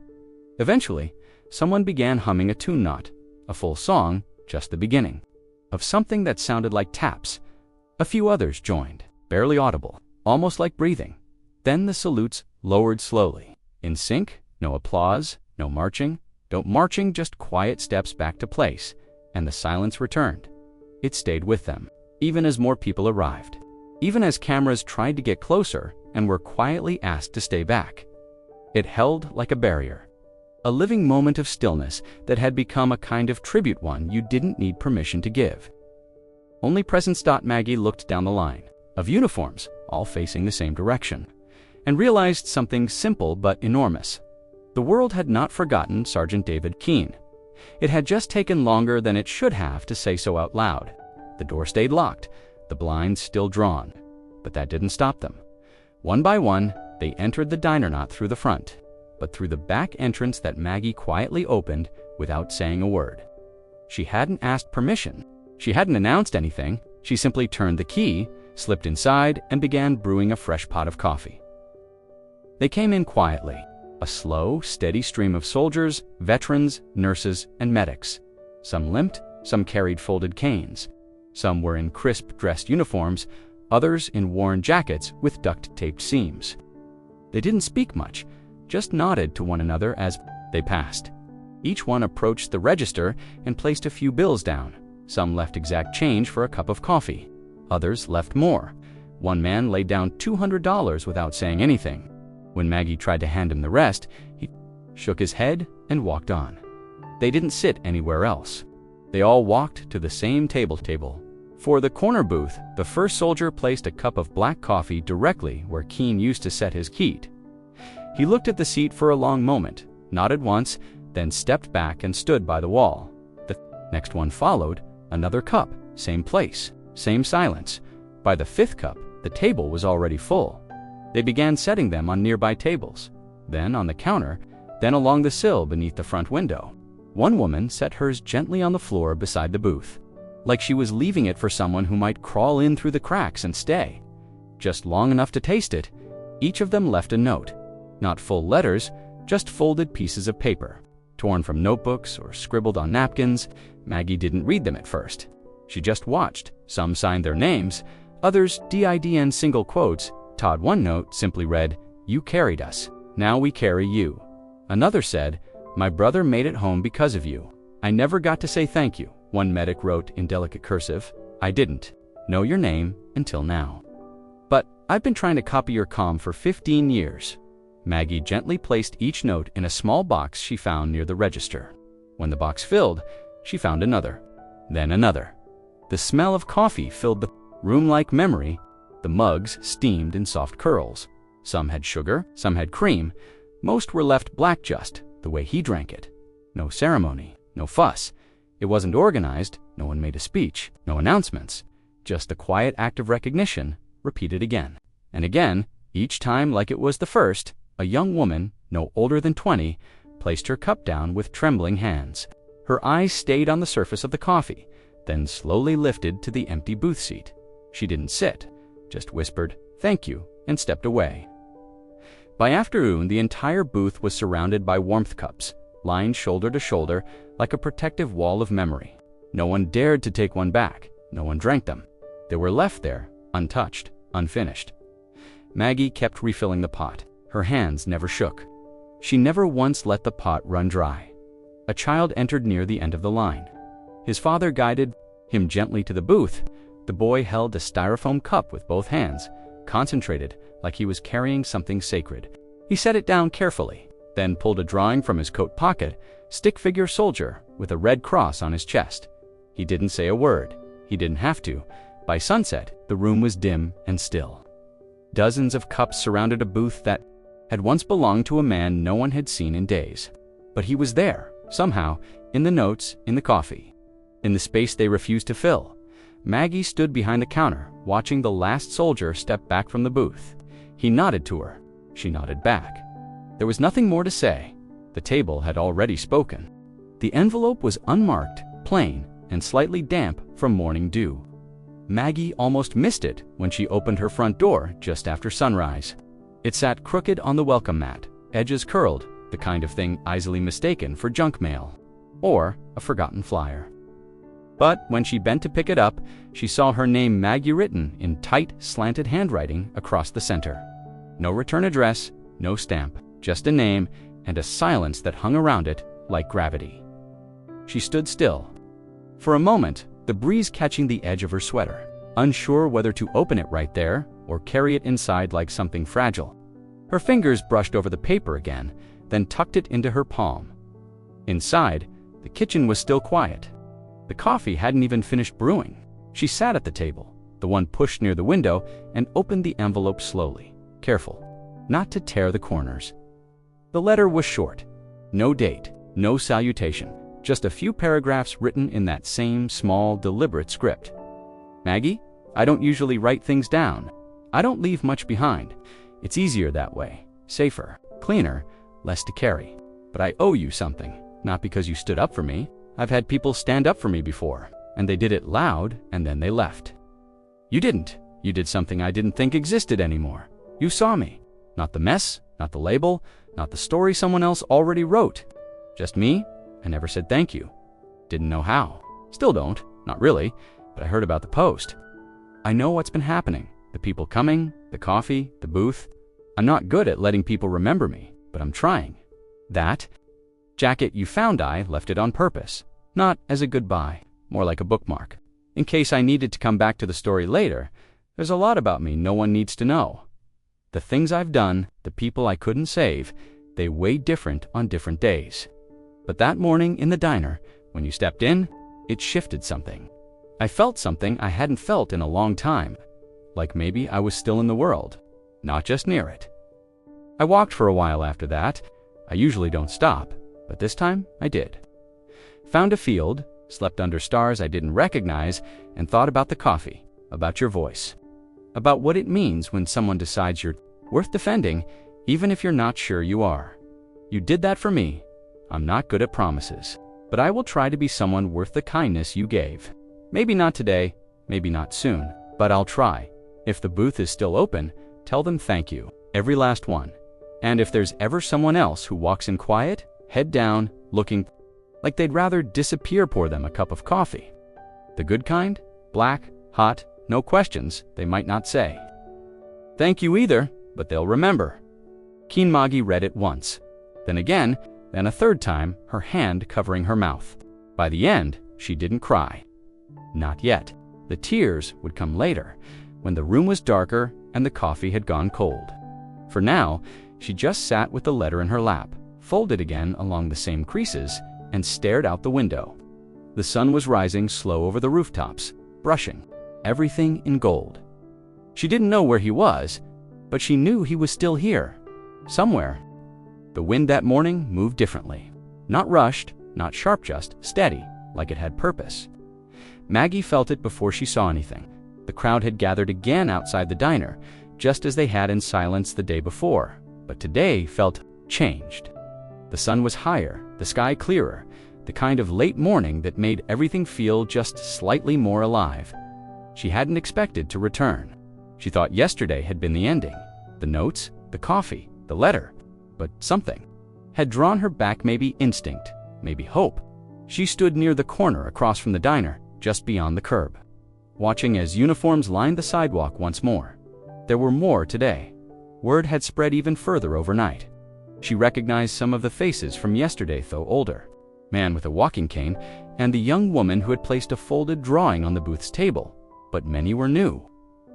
Eventually, someone began humming a tune, not a full song, just the beginning, of something that sounded like taps. A few others joined, barely audible, almost like breathing. Then the salutes lowered slowly. In sync, no applause, no marching, just quiet steps back to place, and the silence returned. It stayed with them, even as more people arrived, even as cameras tried to get closer and were quietly asked to stay back. It held like a barrier, a living moment of stillness that had become a kind of tribute, one you didn't need permission to give. Only presence. Maggie looked down the line of uniforms, all facing the same direction, and realized something simple but enormous. The world had not forgotten Sergeant David Keene. It had just taken longer than it should have to say so out loud. The door stayed locked, the blinds still drawn, but that didn't stop them. One by one, they entered the diner, not through the front, but through the back entrance that Maggie quietly opened without saying a word. She hadn't asked permission. She hadn't announced anything. She simply turned the key, slipped inside, and began brewing a fresh pot of coffee. They came in quietly, a slow, steady stream of soldiers, veterans, nurses, and medics. Some limped, some carried folded canes. Some were in crisp dress uniforms, others in worn jackets with duct-taped seams. They didn't speak much, just nodded to one another as they passed. Each one approached the register and placed a few bills down. Some left exact change for a cup of coffee. Others left more. One man laid down $200 without saying anything. When Maggie tried to hand him the rest, he shook his head and walked on. They didn't sit anywhere else. They all walked to the same table. For the corner booth, the first soldier placed a cup of black coffee directly where Keene used to set his key. He looked at the seat for a long moment, nodded once, then stepped back and stood by the wall. The next one followed, another cup, same place, same silence. By the fifth cup, the table was already full. They began setting them on nearby tables, then on the counter, then along the sill beneath the front window. One woman set hers gently on the floor beside the booth, like she was leaving it for someone who might crawl in through the cracks and stay. Just long enough to taste it. Each of them left a note. Not full letters, just folded pieces of paper. torn from notebooks or scribbled on napkins. Maggie didn't read them at first. She just watched. Some signed their names, others DIDN single quotes. Todd, one note simply read, "You carried us. Now we carry you." Another said, "My brother made it home because of you. I never got to say thank you." One medic wrote in delicate cursive, "I didn't know your name until now. But I've been trying to copy your comm for 15 years. Maggie gently placed each note in a small box she found near the register. When the box filled, she found another, then another. The smell of coffee filled the room like memory. The mugs steamed in soft curls. Some had sugar, some had cream. Most were left black, just the way he drank it. No ceremony, no fuss. It wasn't organized, no one made a speech, no announcements. Just a quiet act of recognition, repeated again and again, each time like it was the first. A young woman, no older than 20, placed her cup down with trembling hands. Her eyes stayed on the surface of the coffee, then slowly lifted to the empty booth seat. She didn't sit, just whispered, "Thank you," and stepped away. By afternoon, the entire booth was surrounded by warmth cups, lined shoulder to shoulder like a protective wall of memory. No one dared to take one back. No one drank them. They were left there, untouched, unfinished. Maggie kept refilling the pot. Her hands never shook. She never once let the pot run dry. A child entered near the end of the line. His father guided him gently to the booth. The boy held a styrofoam cup with both hands, concentrated like he was carrying something sacred. He set it down carefully, then pulled a drawing from his coat pocket, stick figure soldier with a red cross on his chest. He didn't say a word. He didn't have to. By sunset, the room was dim and still. Dozens of cups surrounded a booth that had once belonged to a man no one had seen in days. But he was there, somehow, in the notes, in the coffee, in the space they refused to fill. Maggie stood behind the counter, watching the last soldier step back from the booth. He nodded to her. She nodded back. There was nothing more to say. The table had already spoken. The envelope was unmarked, plain, and slightly damp from morning dew. Maggie almost missed it when she opened her front door just after sunrise. It sat crooked on the welcome mat, edges curled, the kind of thing easily mistaken for junk mail or a forgotten flyer. But when she bent to pick it up, she saw her name Maggie written in tight, slanted handwriting across the center. No return address, no stamp, just a name and a silence that hung around it like gravity. She stood still. For a moment, the breeze catching the edge of her sweater, unsure whether to open it right there or carry it inside like something fragile. Her fingers brushed over the paper again, then tucked it into her palm. Inside, the kitchen was still quiet. The coffee hadn't even finished brewing. She sat at the table, the one pushed near the window, and opened the envelope slowly, careful, not to tear the corners. The letter was short. No date, no salutation, just a few paragraphs written in that same small, deliberate script. "Maggie, I don't usually write things down. I don't leave much behind. It's easier that way, safer, cleaner, less to carry. But I owe you something, not because you stood up for me. I've had people stand up for me before, and they did it loud, and then they left. You didn't. You did something I didn't think existed anymore. You saw me. Not the mess, not the label, not the story someone else already wrote. Just me. I never said thank you. Didn't know how. Still don't, not really, but I heard about the post. I know what's been happening. The people coming, the coffee, the booth. I'm not good at letting people remember me, but I'm trying. That jacket you found, I left it on purpose. Not as a goodbye, more like a bookmark. In case I needed to come back to the story later, there's a lot about me no one needs to know. The things I've done, the people I couldn't save, they weigh different on different days. But that morning in the diner, when you stepped in, it shifted something. I felt something I hadn't felt in a long time, like maybe I was still in the world, not just near it. I walked for a while after that. I usually don't stop, but this time I did. Found a field, slept under stars I didn't recognize, and thought about the coffee, about your voice, about what it means when someone decides you're worth defending, even if you're not sure you are. You did that for me. I'm not good at promises, but I will try to be someone worth the kindness you gave. Maybe not today, maybe not soon, but I'll try. If the booth is still open, tell them thank you, every last one. And if there's ever someone else who walks in quiet, head down, looking like they'd rather disappear. Pour them a cup of coffee. The good kind? Black, hot, no questions, they might not say. Thank you either, but they'll remember. Keen Maggie read it once, then again, then a third time, her hand covering her mouth. By the end, she didn't cry. Not yet. The tears would come later, when the room was darker and the coffee had gone cold. For now, she just sat with the letter in her lap, folded again along the same creases, and stared out the window. The sun was rising slow over the rooftops, brushing everything in gold. She didn't know where he was, but she knew he was still here, somewhere. The wind that morning moved differently. Not rushed, not sharp, just steady, like it had purpose. Maggie felt it before she saw anything. The crowd had gathered again outside the diner, just as they had in silence the day before, but today felt changed. The sun was higher, the sky clearer, the kind of late morning that made everything feel just slightly more alive. She hadn't expected to return. She thought yesterday had been the ending. The notes, the coffee, the letter, but something had drawn her back, maybe instinct, maybe hope. She stood near the corner across from the diner, just beyond the curb, watching as uniforms lined the sidewalk once more. There were more today. Word had spread even further overnight. She recognized some of the faces from yesterday, though older. Man with a walking cane, and the young woman who had placed a folded drawing on the booth's table. But many were new.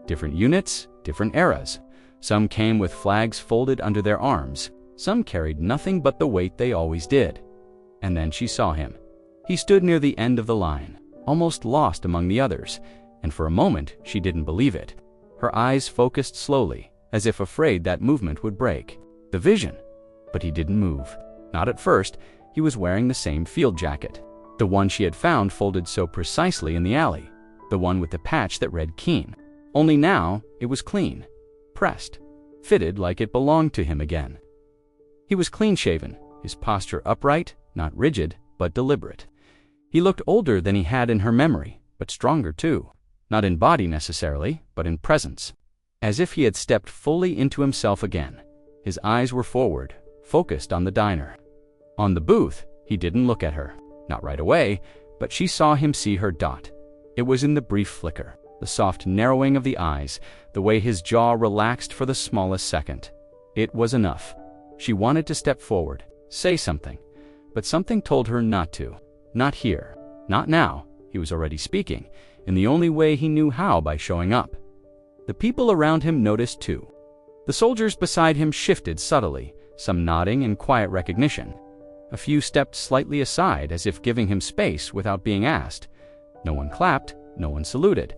Different units, different eras. Some came with flags folded under their arms. Some carried nothing but the weight they always did. And then she saw him. He stood near the end of the line, almost lost among the others, and for a moment she didn't believe it. Her eyes focused slowly, as if afraid that movement would break the vision. But he didn't move. Not at first. He was wearing the same field jacket, the one she had found folded so precisely in the alley, the one with the patch that read Keen. Only now it was clean, pressed, fitted like it belonged to him again. He was clean-shaven, his posture upright, not rigid, but deliberate. He looked older than he had in her memory, but stronger too, not in body necessarily, but in presence, as if he had stepped fully into himself again. His eyes were forward, focused on the diner. On the booth, he didn't look at her, not right away, but she saw him see her dot. It was in the brief flicker, the soft narrowing of the eyes, the way his jaw relaxed for the smallest second. It was enough. She wanted to step forward, say something, but something told her not to. Not here, not now. He was already speaking, in the only way he knew how, by showing up. The people around him noticed too. The soldiers beside him shifted subtly, some nodding in quiet recognition. A few stepped slightly aside, as if giving him space without being asked. No one clapped, no one saluted.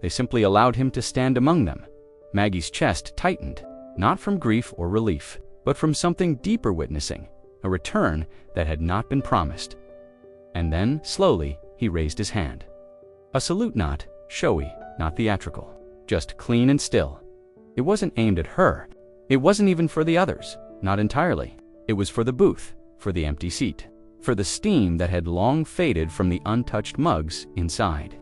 They simply allowed him to stand among them. Maggie's chest tightened, not from grief or relief, but from something deeper, witnessing a return that had not been promised. And then, slowly, he raised his hand. A salute, not showy, not theatrical, just clean and still. It wasn't aimed at her. It wasn't even for the others, not entirely. It was for the booth, for the empty seat, for the steam that had long faded from the untouched mugs inside,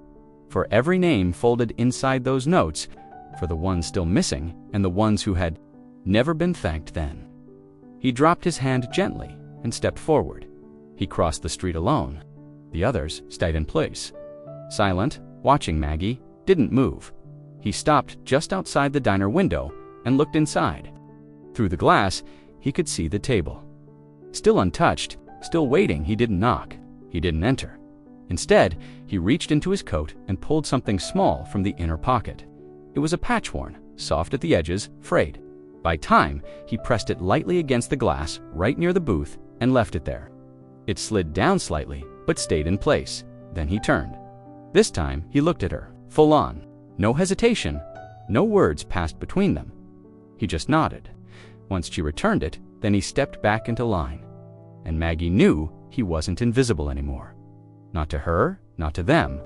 for every name folded inside those notes, for the ones still missing and the ones who had never been thanked then. He dropped his hand gently and stepped forward. He crossed the street alone. The others stayed in place, silent, watching Maggie, didn't move. He stopped just outside the diner window and looked inside. Through the glass, he could see the table. Still untouched, still waiting. He didn't knock. He didn't enter. Instead, he reached into his coat and pulled something small from the inner pocket. It was a patchworn, soft at the edges, frayed. By time, he pressed it lightly against the glass right near the booth and left it there. It slid down slightly, but stayed in place. Then he turned. This time, he looked at her, full on. No hesitation, no words passed between them. He just nodded. Once she returned it, then he stepped back into line. And Maggie knew he wasn't invisible anymore. Not to her, not to them,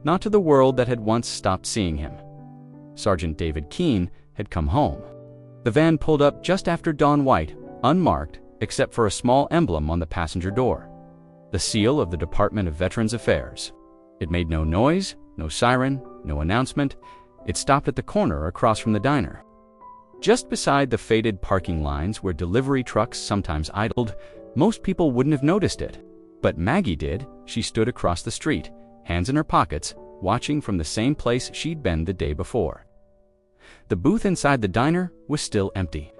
not to the world that had once stopped seeing him. Sergeant David Keen had come home. The van pulled up just after dawn, white, unmarked, except for a small emblem on the passenger door. The seal of the Department of Veterans Affairs. It made no noise, no siren, no announcement. It stopped at the corner across from the diner. Just beside the faded parking lines where delivery trucks sometimes idled, most people wouldn't have noticed it. But Maggie did. She stood across the street, hands in her pockets, watching from the same place she'd been the day before. The booth inside the diner was still empty.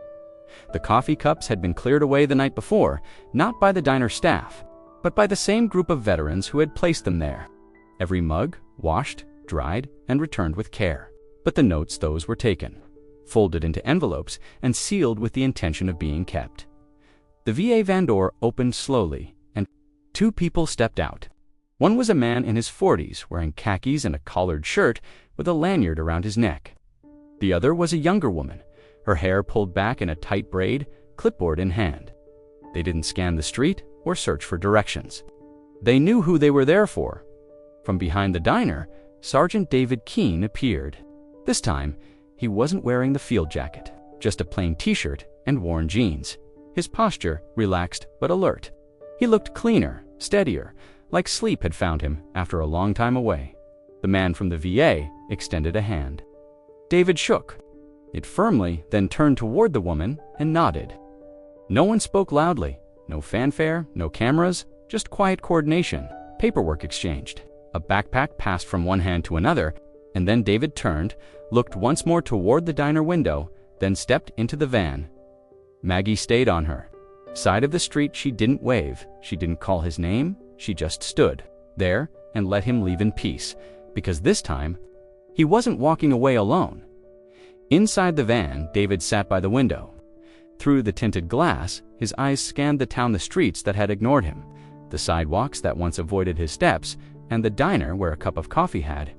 The coffee cups had been cleared away the night before, not by the diner staff, but by the same group of veterans who had placed them there. Every mug washed, dried, and returned with care. But the notes, those were taken, folded into envelopes, and sealed with the intention of being kept. The VA van door opened slowly, and 2 people stepped out. One was a man in his 40s, wearing khakis and a collared shirt with a lanyard around his neck. The other was a younger woman, her hair pulled back in a tight braid, clipboard in hand. They didn't scan the street or search for directions. They knew who they were there for. From behind the diner, Sergeant David Keene appeared. This time, he wasn't wearing the field jacket, just a plain t-shirt and worn jeans. His posture relaxed but alert. He looked cleaner, steadier, like sleep had found him after a long time away. The man from the VA extended a hand. David shook it firmly, then turned toward the woman and nodded. No one spoke loudly, no fanfare, no cameras, just quiet coordination. Paperwork exchanged. A backpack passed from one hand to another, and then David turned, looked once more toward the diner window, then stepped into the van. Maggie stayed on her side of the street. She didn't wave, she didn't call his name, she just stood there and let him leave in peace, because this time, he wasn't walking away alone. Inside the van, David sat by the window. Through the tinted glass, his eyes scanned the town, the streets that had ignored him, the sidewalks that once avoided his steps, and the diner where a cup of coffee had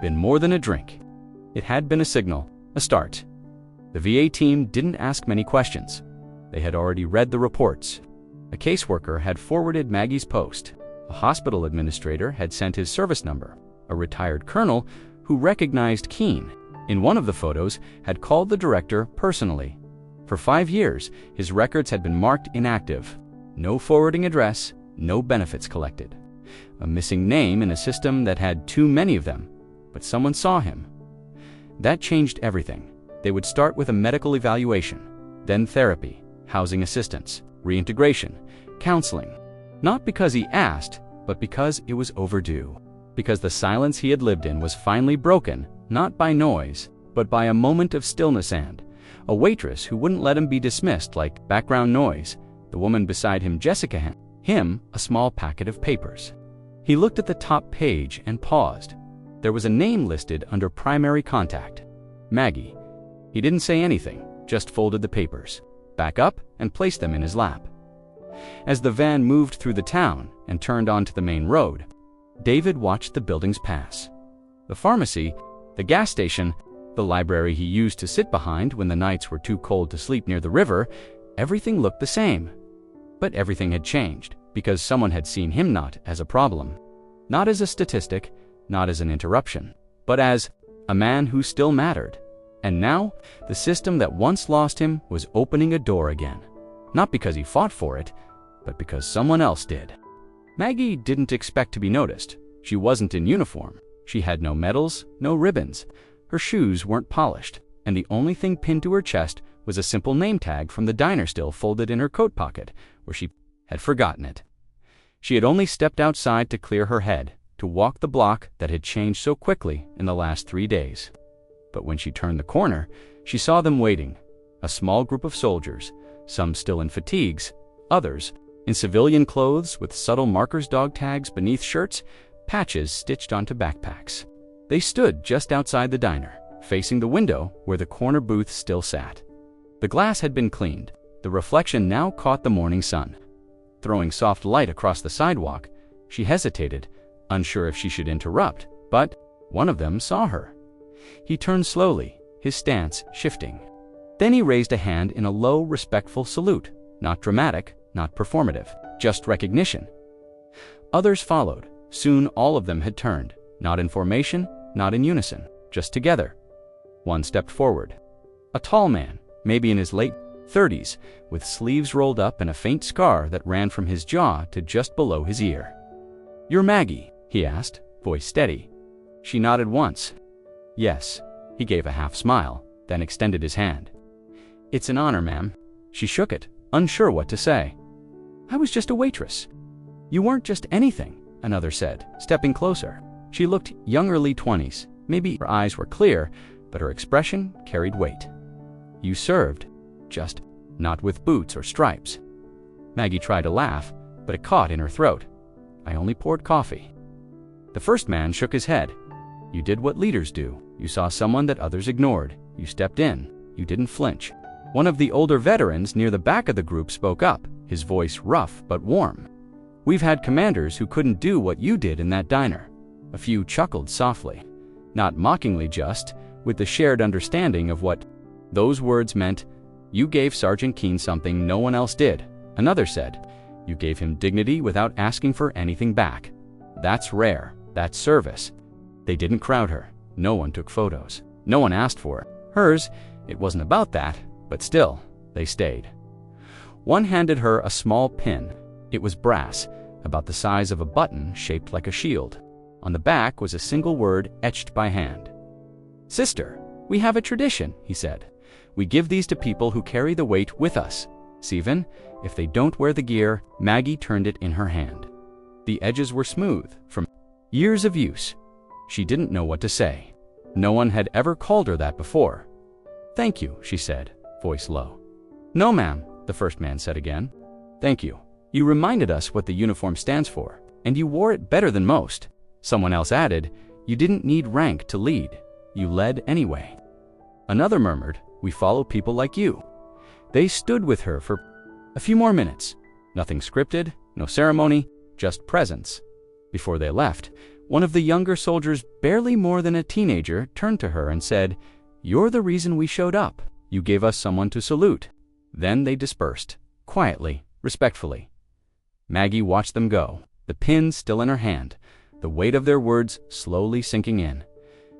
been more than a drink. It had been a signal, a start. The VA team didn't ask many questions. They had already read the reports. A caseworker had forwarded Maggie's post. A hospital administrator had sent his service number. A retired colonel who recognized Keene in one of the photos had called the director personally. For 5 years, his records had been marked inactive. No forwarding address, no benefits collected. A missing name in a system that had too many of them, but someone saw him. That changed everything. They would start with a medical evaluation, then therapy, housing assistance, reintegration, counseling. Not because he asked, but because it was overdue. Because the silence he had lived in was finally broken, not by noise, but by a moment of stillness and a waitress who wouldn't let him be dismissed like background noise. The woman beside him, Jessica, handed him a small packet of papers. He looked at the top page and paused. There was a name listed under primary contact. Maggie. He didn't say anything, just folded the papers back up and placed them in his lap. As the van moved through the town and turned onto the main road, David watched the buildings pass. The pharmacy, the gas station, the library he used to sit behind when the nights were too cold to sleep near the river, everything looked the same. But everything had changed because someone had seen him not as a problem, not as a statistic, not as an interruption, but as a man who still mattered. And now, the system that once lost him was opening a door again. Not because he fought for it, but because someone else did. Maggie didn't expect to be noticed. She wasn't in uniform. She had no medals, no ribbons. Her shoes weren't polished, and the only thing pinned to her chest was a simple name tag from the diner still folded in her coat pocket, where she had forgotten it. She had only stepped outside to clear her head, to walk the block that had changed so quickly in the last 3 days. But when she turned the corner, she saw them waiting, a small group of soldiers, some still in fatigues, others in civilian clothes with subtle markers, dog tags beneath shirts, patches stitched onto backpacks. They stood just outside the diner, facing the window where the corner booth still sat. The glass had been cleaned. The reflection now caught the morning sun. Throwing soft light across the sidewalk, she hesitated, unsure if she should interrupt, but one of them saw her. He turned slowly, his stance shifting. Then he raised a hand in a low, respectful salute, not dramatic, not performative, just recognition. Others followed. Soon all of them had turned, not in formation, not in unison, just together. One stepped forward. A tall man, maybe in his late 30s, with sleeves rolled up and a faint scar that ran from his jaw to just below his ear. "You're Maggie?" he asked, voice steady. She nodded once. "Yes." He gave a half smile, then extended his hand. "It's an honor, ma'am." She shook it, unsure what to say. "I was just a waitress." "You weren't just anything," another said, stepping closer. She looked young, early 20s. Maybe her eyes were clear, but her expression carried weight. "You served, just not with boots or stripes." Maggie tried to laugh, but it caught in her throat. "I only poured coffee." The first man shook his head. "You did what leaders do. You saw someone that others ignored. You stepped in. You didn't flinch." One of the older veterans near the back of the group spoke up, his voice rough but warm. "We've had commanders who couldn't do what you did in that diner." A few chuckled softly, not mockingly, just with the shared understanding of what those words meant. "You gave Sergeant Keene something no one else did," another said. "You gave him dignity without asking for anything back. That's rare. That's service." They didn't crowd her. No one took photos. No one asked for it. Hers, it wasn't about that, but still, they stayed. One handed her a small pin. It was brass, about the size of a button shaped like a shield. On the back was a single word etched by hand. "Sister, we have a tradition," he said. "We give these to people who carry the weight with us. Even if they don't wear the gear." Maggie turned it in her hand. The edges were smooth from years of use. She didn't know what to say. No one had ever called her that before. "Thank you," she said, voice low. "No, ma'am," the first man said again. "Thank you. You reminded us what the uniform stands for, and you wore it better than most." Someone else added, "You didn't need rank to lead. You led anyway." Another murmured, "We follow people like you." They stood with her for a few more minutes. Nothing scripted, no ceremony, just presence. Before they left, one of the younger soldiers, barely more than a teenager, turned to her and said, "You're the reason we showed up. You gave us someone to salute." Then they dispersed, quietly, respectfully. Maggie watched them go, the pin still in her hand, the weight of their words slowly sinking in.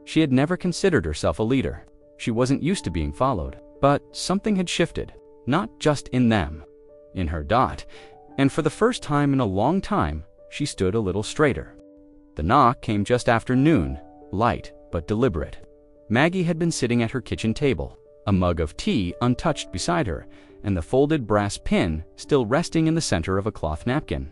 She had never considered herself a leader. She wasn't used to being followed, but something had shifted, not just in them, in her. And for the first time in a long time, she stood a little straighter. The knock came just after noon, light but deliberate. Maggie had been sitting at her kitchen table, a mug of tea untouched beside her, and the folded brass pin still resting in the center of a cloth napkin.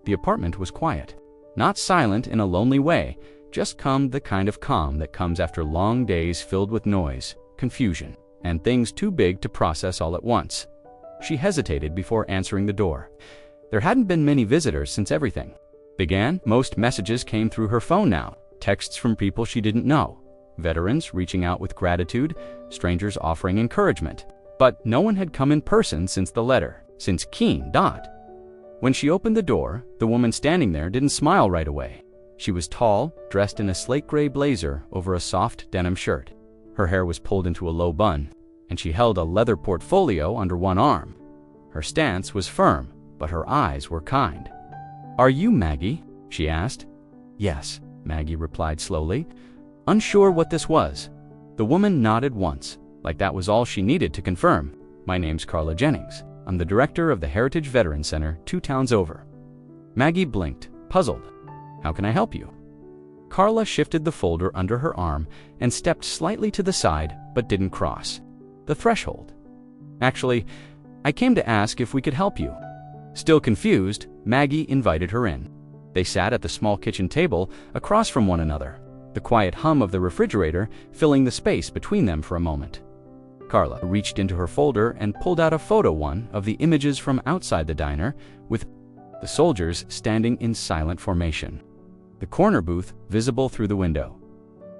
The apartment was quiet. Not silent in a lonely way, just calm, the kind of calm that comes after long days filled with noise, confusion, and things too big to process all at once. She hesitated before answering the door. There hadn't been many visitors since everything began. Most messages came through her phone now, texts from people she didn't know, veterans reaching out with gratitude, strangers offering encouragement. But no one had come in person since the letter, since Keene. When she opened the door, the woman standing there didn't smile right away. She was tall, dressed in a slate gray blazer over a soft denim shirt. Her hair was pulled into a low bun, and she held a leather portfolio under one arm. Her stance was firm, but her eyes were kind. "Are you Maggie?" she asked. "Yes," Maggie replied slowly, unsure what this was. The woman nodded once, like that was all she needed to confirm. "My name's Carla Jennings. I'm the director of the Heritage Veterans Center 2 towns over." Maggie blinked, puzzled. "How can I help you?" Carla shifted the folder under her arm and stepped slightly to the side, but didn't cross the threshold. "Actually, I came to ask if we could help you." Still confused, Maggie invited her in. They sat at the small kitchen table across from one another, the quiet hum of the refrigerator filling the space between them for a moment. Carla reached into her folder and pulled out a photo, one of the images from outside the diner, with the soldiers standing in silent formation, the corner booth visible through the window.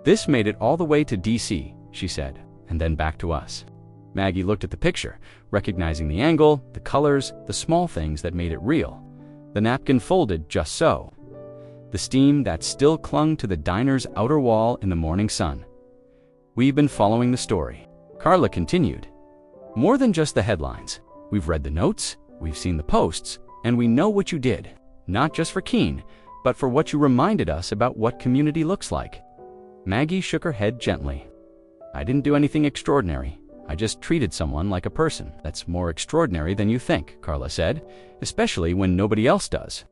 "This made it all the way to DC," she said, "and then back to us." Maggie looked at the picture, recognizing the angle, the colors, the small things that made it real. The napkin folded just so. The steam that still clung to the diner's outer wall in the morning sun. "We've been following the story," Carla continued. "More than just the headlines. We've read the notes, we've seen the posts, and we know what you did, not just for Keene, but for what you reminded us about what community looks like." Maggie shook her head gently. "I didn't do anything extraordinary. I just treated someone like a person. That's more extraordinary than you think," Carla said, "especially when nobody else does."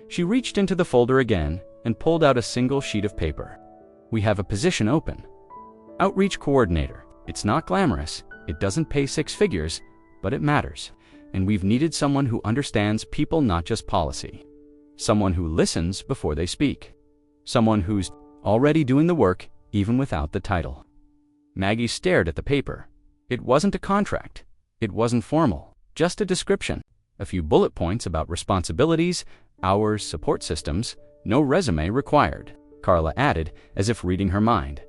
She reached into the folder again and pulled out a single sheet of paper. "We have a position open. Outreach coordinator. It's not glamorous, It doesn't pay six figures, but it matters. And we've needed someone who understands people, not just policy. Someone who listens before they speak. Someone who's already doing the work, even without the title. Maggie stared at the paper. It wasn't a contract. It wasn't formal. Just a description. A few bullet points about responsibilities, hours, support systems. No resume required, Carla added, as if reading her mind.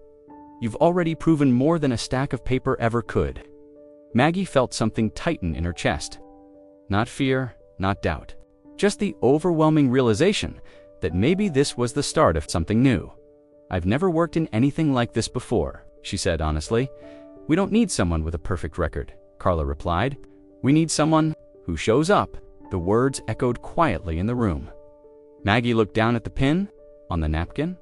You've already proven more than a stack of paper ever could. Maggie felt something tighten in her chest. Not fear, not doubt. Just the overwhelming realization that maybe this was the start of something new. I've never worked in anything like this before, she said honestly. We don't need someone with a perfect record, Carla replied. We need someone who shows up. The words echoed quietly in the room. Maggie looked down at the pin on the napkin.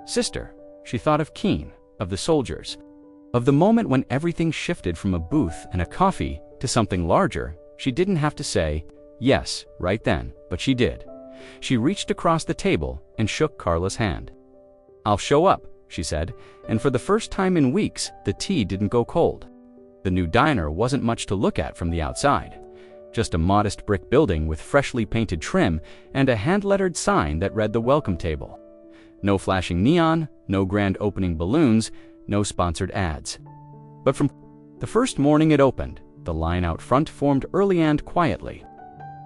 Sister. She thought of Keene, of the soldiers, of the moment when everything shifted from a booth and a coffee to something larger. She didn't have to say yes right then, but she did. She reached across the table and shook Carla's hand. I'll show up, she said, and for the first time in weeks, the tea didn't go cold. The new diner wasn't much to look at from the outside. Just a modest brick building with freshly painted trim and a hand-lettered sign that read the welcome table. No flashing neon, no grand opening balloons, no sponsored ads. But from the first morning it opened, the line out front formed early and quietly.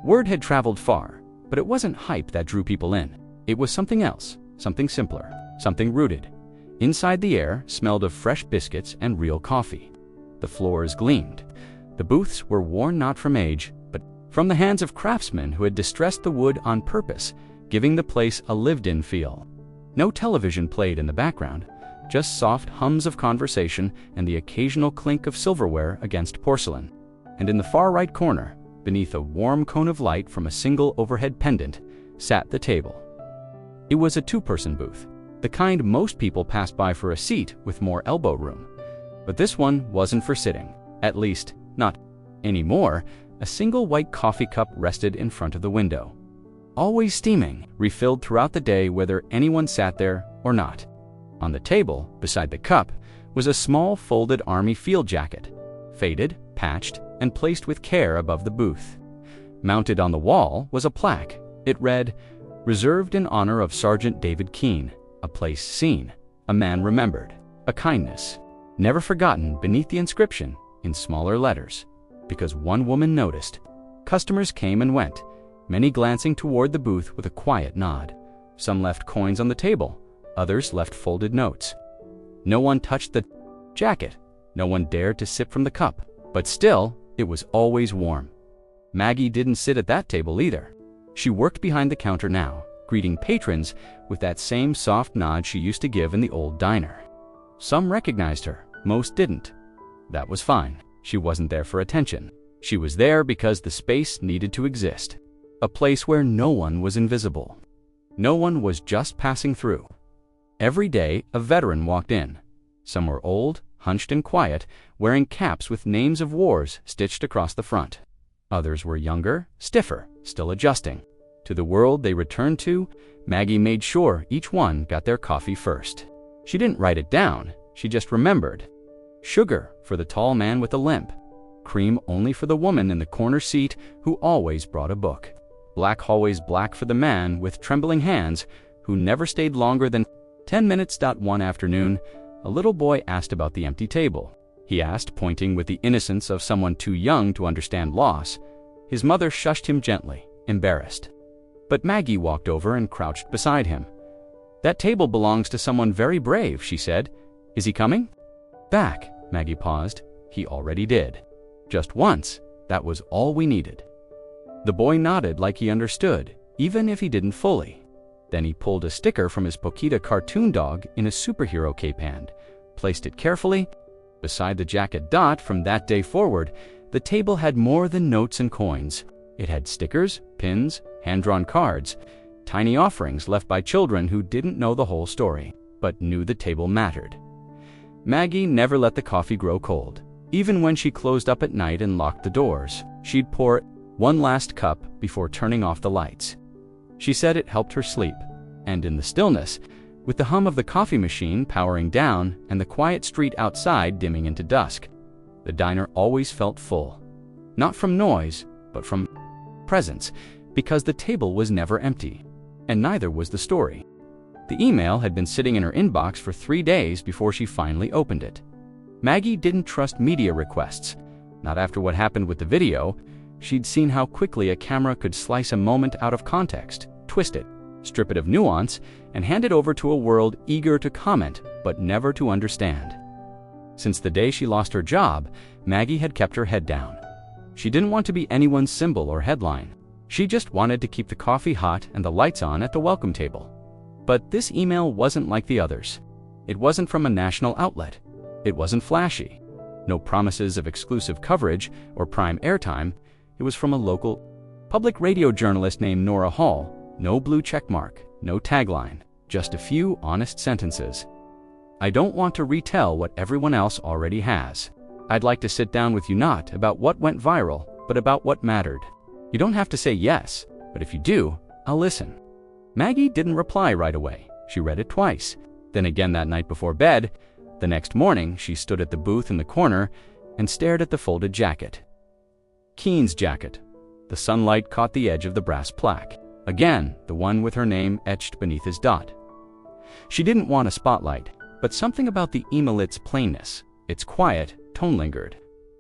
Word had traveled far, but it wasn't hype that drew people in. It was something else, something simpler, something rooted. Inside, the air smelled of fresh biscuits and real coffee. The floors gleamed. The booths were worn not from age, but from the hands of craftsmen who had distressed the wood on purpose, giving the place a lived-in feel. No television played in the background, just soft hums of conversation and the occasional clink of silverware against porcelain. And in the far right corner, beneath a warm cone of light from a single overhead pendant, sat the table. It was a two-person booth, the kind most people passed by for a seat with more elbow room. But this one wasn't for sitting, at least not anymore. A single white coffee cup rested in front of the window. Always steaming, refilled throughout the day whether anyone sat there or not. On the table, beside the cup, was a small folded army field jacket, faded, patched, and placed with care above the booth. Mounted on the wall was a plaque. It read, "Reserved in honor of Sergeant David Keene, a place seen, a man remembered, a kindness never forgotten." Beneath the inscription, in smaller letters, because one woman noticed. Customers came and went, many glancing toward the booth with a quiet nod. Some left coins on the table, others left folded notes. No one touched the jacket, no one dared to sip from the cup, but still, it was always warm. Maggie didn't sit at that table either. She worked behind the counter now, greeting patrons with that same soft nod she used to give in the old diner. Some recognized her, most didn't. That was fine. She wasn't there for attention. She was there because the space needed to exist. A place where no one was invisible. No one was just passing through. Every day, a veteran walked in. Some were old, hunched and quiet, wearing caps with names of wars stitched across the front. Others were younger, stiffer, still adjusting. To the world they returned to, Maggie made sure each one got their coffee first. She didn't write it down, she just remembered. Sugar for the tall man with a limp. Cream only for the woman in the corner seat who always brought a book. Black hallways black for the man with trembling hands who never stayed longer than 10 minutes. One afternoon, a little boy asked about the empty table. He asked, pointing with the innocence of someone too young to understand loss. His mother shushed him gently, embarrassed. But Maggie walked over and crouched beside him. "That table belongs to someone very brave," she said. "Is he coming?" "Back," Maggie paused. "He already did. Just once, that was all we needed." The boy nodded like he understood, even if he didn't fully. Then he pulled a sticker from his Pokita cartoon dog in a superhero cape hand, placed it carefully beside the jacket. From that day forward, the table had more than notes and coins. It had stickers, pins, hand-drawn cards, tiny offerings left by children who didn't know the whole story, but knew the table mattered. Maggie never let the coffee grow cold. Even when she closed up at night and locked the doors, she'd pour one last cup before turning off the lights. She said it helped her sleep, and in the stillness, with the hum of the coffee machine powering down and the quiet street outside dimming into dusk, the the diner always felt full. Not from noise, but from presence, because the table was never empty. And neither was the story. The email had been sitting in her inbox for 3 days before she finally opened it. Maggie didn't trust media requests. Not after what happened with the video. She'd seen how quickly a camera could slice a moment out of context, twist it, strip it of nuance, and hand it over to a world eager to comment but never to understand. Since the day she lost her job, Maggie had kept her head down. She didn't want to be anyone's symbol or headline. She just wanted to keep the coffee hot and the lights on at the welcome table. But this email wasn't like the others. It wasn't from a national outlet. It wasn't flashy. No promises of exclusive coverage or prime airtime. It was from a local public radio journalist named Nora Hall. No blue checkmark, no tagline, just a few honest sentences. I don't want to retell what everyone else already has. I'd like to sit down with you not about what went viral, but about what mattered. You don't have to say yes, but if you do, I'll listen. Maggie didn't reply right away. She read it twice. Then again that night before bed. The next morning, she stood at the booth in the corner and stared at the folded jacket. Keen's jacket. The sunlight caught the edge of the brass plaque. Again, the one with her name etched beneath his dot. She didn't want a spotlight, but something about the email's plainness, its quiet tone lingered.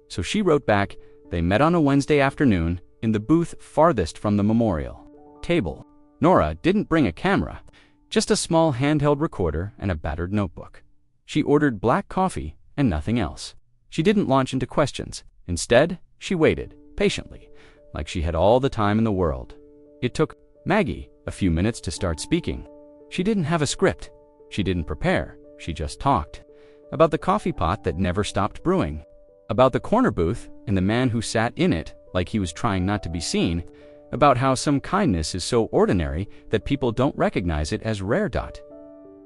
So she wrote back, they met on a Wednesday afternoon in the booth farthest from the memorial table. Nora didn't bring a camera, just a small handheld recorder and a battered notebook. She ordered black coffee and nothing else. She didn't launch into questions. Instead, she waited, patiently, like she had all the time in the world. It took Maggie a few minutes to start speaking. She didn't have a script. She didn't prepare. She just talked. About the coffee pot that never stopped brewing. About the corner booth and the man who sat in it like he was trying not to be seen. About how some kindness is so ordinary that people don't recognize it as rare.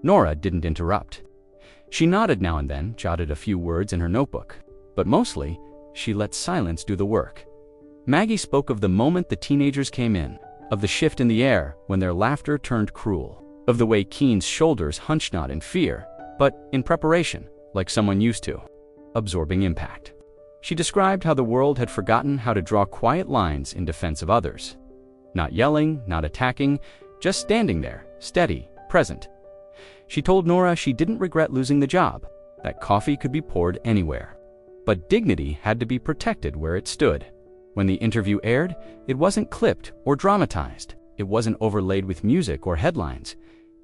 Nora didn't interrupt. She nodded now and then, jotted a few words in her notebook. But mostly, she let silence do the work. Maggie spoke of the moment the teenagers came in, of the shift in the air when their laughter turned cruel, of the way Keen's shoulders hunched not in fear, but in preparation, like someone used to, absorbing impact. She described how the world had forgotten how to draw quiet lines in defense of others. Not yelling, not attacking, just standing there, steady, present. She told Nora she didn't regret losing the job, that coffee could be poured anywhere. But dignity had to be protected where it stood. When the interview aired, it wasn't clipped or dramatized. It wasn't overlaid with music or headlines.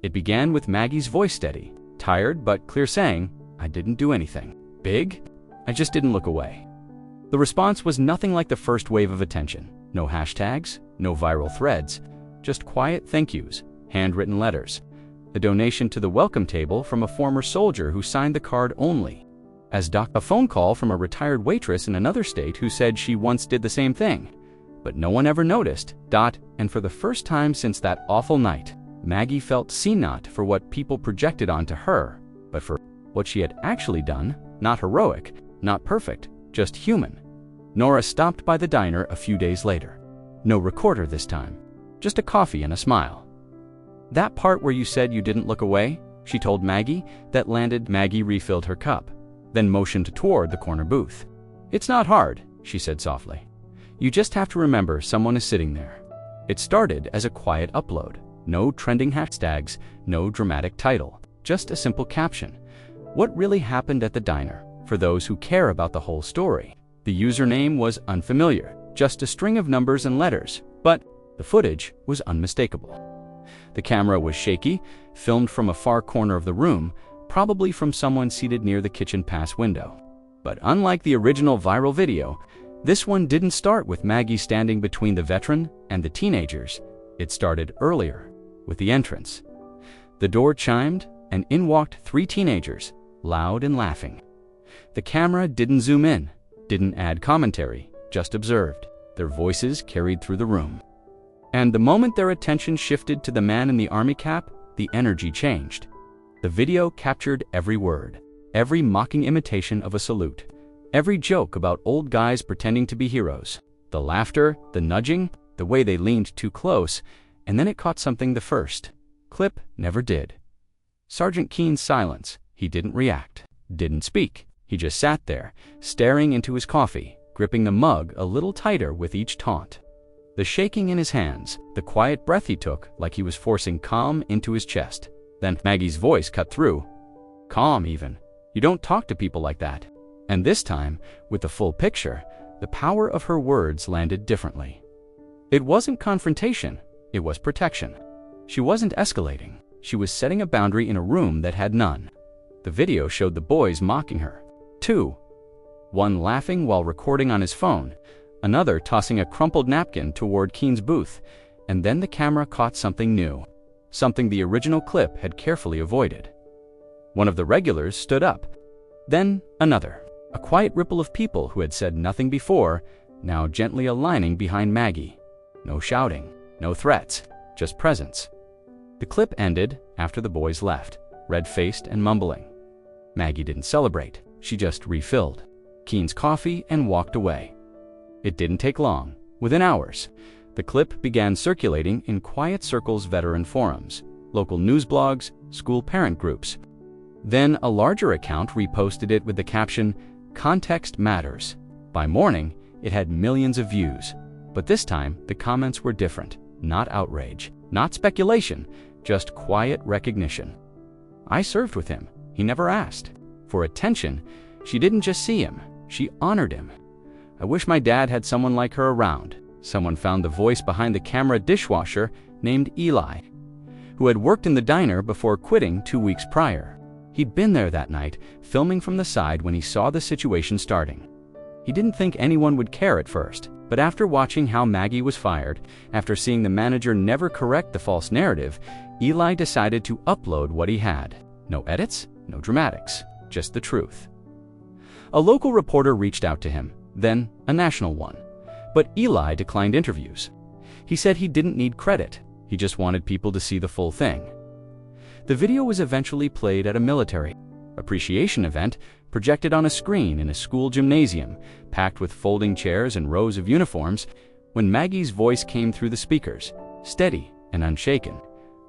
It began with Maggie's voice steady, tired but clear, saying, I didn't do anything big. I just didn't look away. The response was nothing like the first wave of attention. No hashtags, no viral threads, just quiet thank yous, handwritten letters. A donation to the welcome table from a former soldier who signed the card only. A phone call from a retired waitress in another state who said she once did the same thing. But no one ever noticed. And for the first time since that awful night, Maggie felt seen not for what people projected onto her, but for what she had actually done, not heroic, not perfect, just human. Nora stopped by the diner a few days later. No recorder this time, just a coffee and a smile. That part where you said you didn't look away, she told Maggie, that landed. Maggie refilled her cup, then motioned toward the corner booth. It's not hard, she said softly. You just have to remember someone is sitting there. It started as a quiet upload. No trending hashtags, no dramatic title, just a simple caption. What really happened at the diner, for those who care about the whole story. The username was unfamiliar, just a string of numbers and letters, but the footage was unmistakable. The camera was shaky, filmed from a far corner of the room, probably from someone seated near the kitchen pass window. But unlike the original viral video, this one didn't start with Maggie standing between the veteran and the teenagers. It started earlier, with the entrance. The door chimed, and in walked 3 teenagers, loud and laughing. The camera didn't zoom in, didn't add commentary, just observed. Their voices carried through the room. And the moment their attention shifted to the man in the army cap, the energy changed. The video captured every word, every mocking imitation of a salute, every joke about old guys pretending to be heroes, the laughter, the nudging, the way they leaned too close, and then it caught something the first clip never did. Sergeant Keen's silence. He didn't react, didn't speak. He just sat there, staring into his coffee, gripping the mug a little tighter with each taunt. The shaking in his hands, the quiet breath he took like he was forcing calm into his chest. Then Maggie's voice cut through. "Calm, even. You don't talk to people like that." And this time, with the full picture, the power of her words landed differently. It wasn't confrontation, it was protection. She wasn't escalating, she was setting a boundary in a room that had none. The video showed the boys mocking her. Two. One laughing while recording on his phone, another tossing a crumpled napkin toward Keen's booth, and then the camera caught something new, something the original clip had carefully avoided. One of the regulars stood up, then another, a quiet ripple of people who had said nothing before, now gently aligning behind Maggie. No shouting, no threats, just presence. The clip ended after the boys left, red-faced and mumbling. Maggie didn't celebrate, she just refilled Keen's coffee and walked away. It didn't take long. Within hours, the clip began circulating in quiet circles, veteran forums, local news blogs, school parent groups. Then a larger account reposted it with the caption, "Context matters." By morning, it had millions of views. But this time, the comments were different. Not outrage, not speculation, just quiet recognition. "I served with him. He never asked." For attention, she didn't just see him, she honored him. "I wish my dad had someone like her around." Someone found the voice behind the camera dishwasher named Eli, who had worked in the diner before quitting 2 weeks prior. He'd been there that night, filming from the side when he saw the situation starting. He didn't think anyone would care at first, but after watching how Maggie was fired, after seeing the manager never correct the false narrative, Eli decided to upload what he had. No edits, no dramatics, just the truth. A local reporter reached out to him, then a national one. But Eli declined interviews. He said he didn't need credit, he just wanted people to see the full thing. The video was eventually played at a military appreciation event, projected on a screen in a school gymnasium, packed with folding chairs and rows of uniforms. When Maggie's voice came through the speakers, steady and unshaken,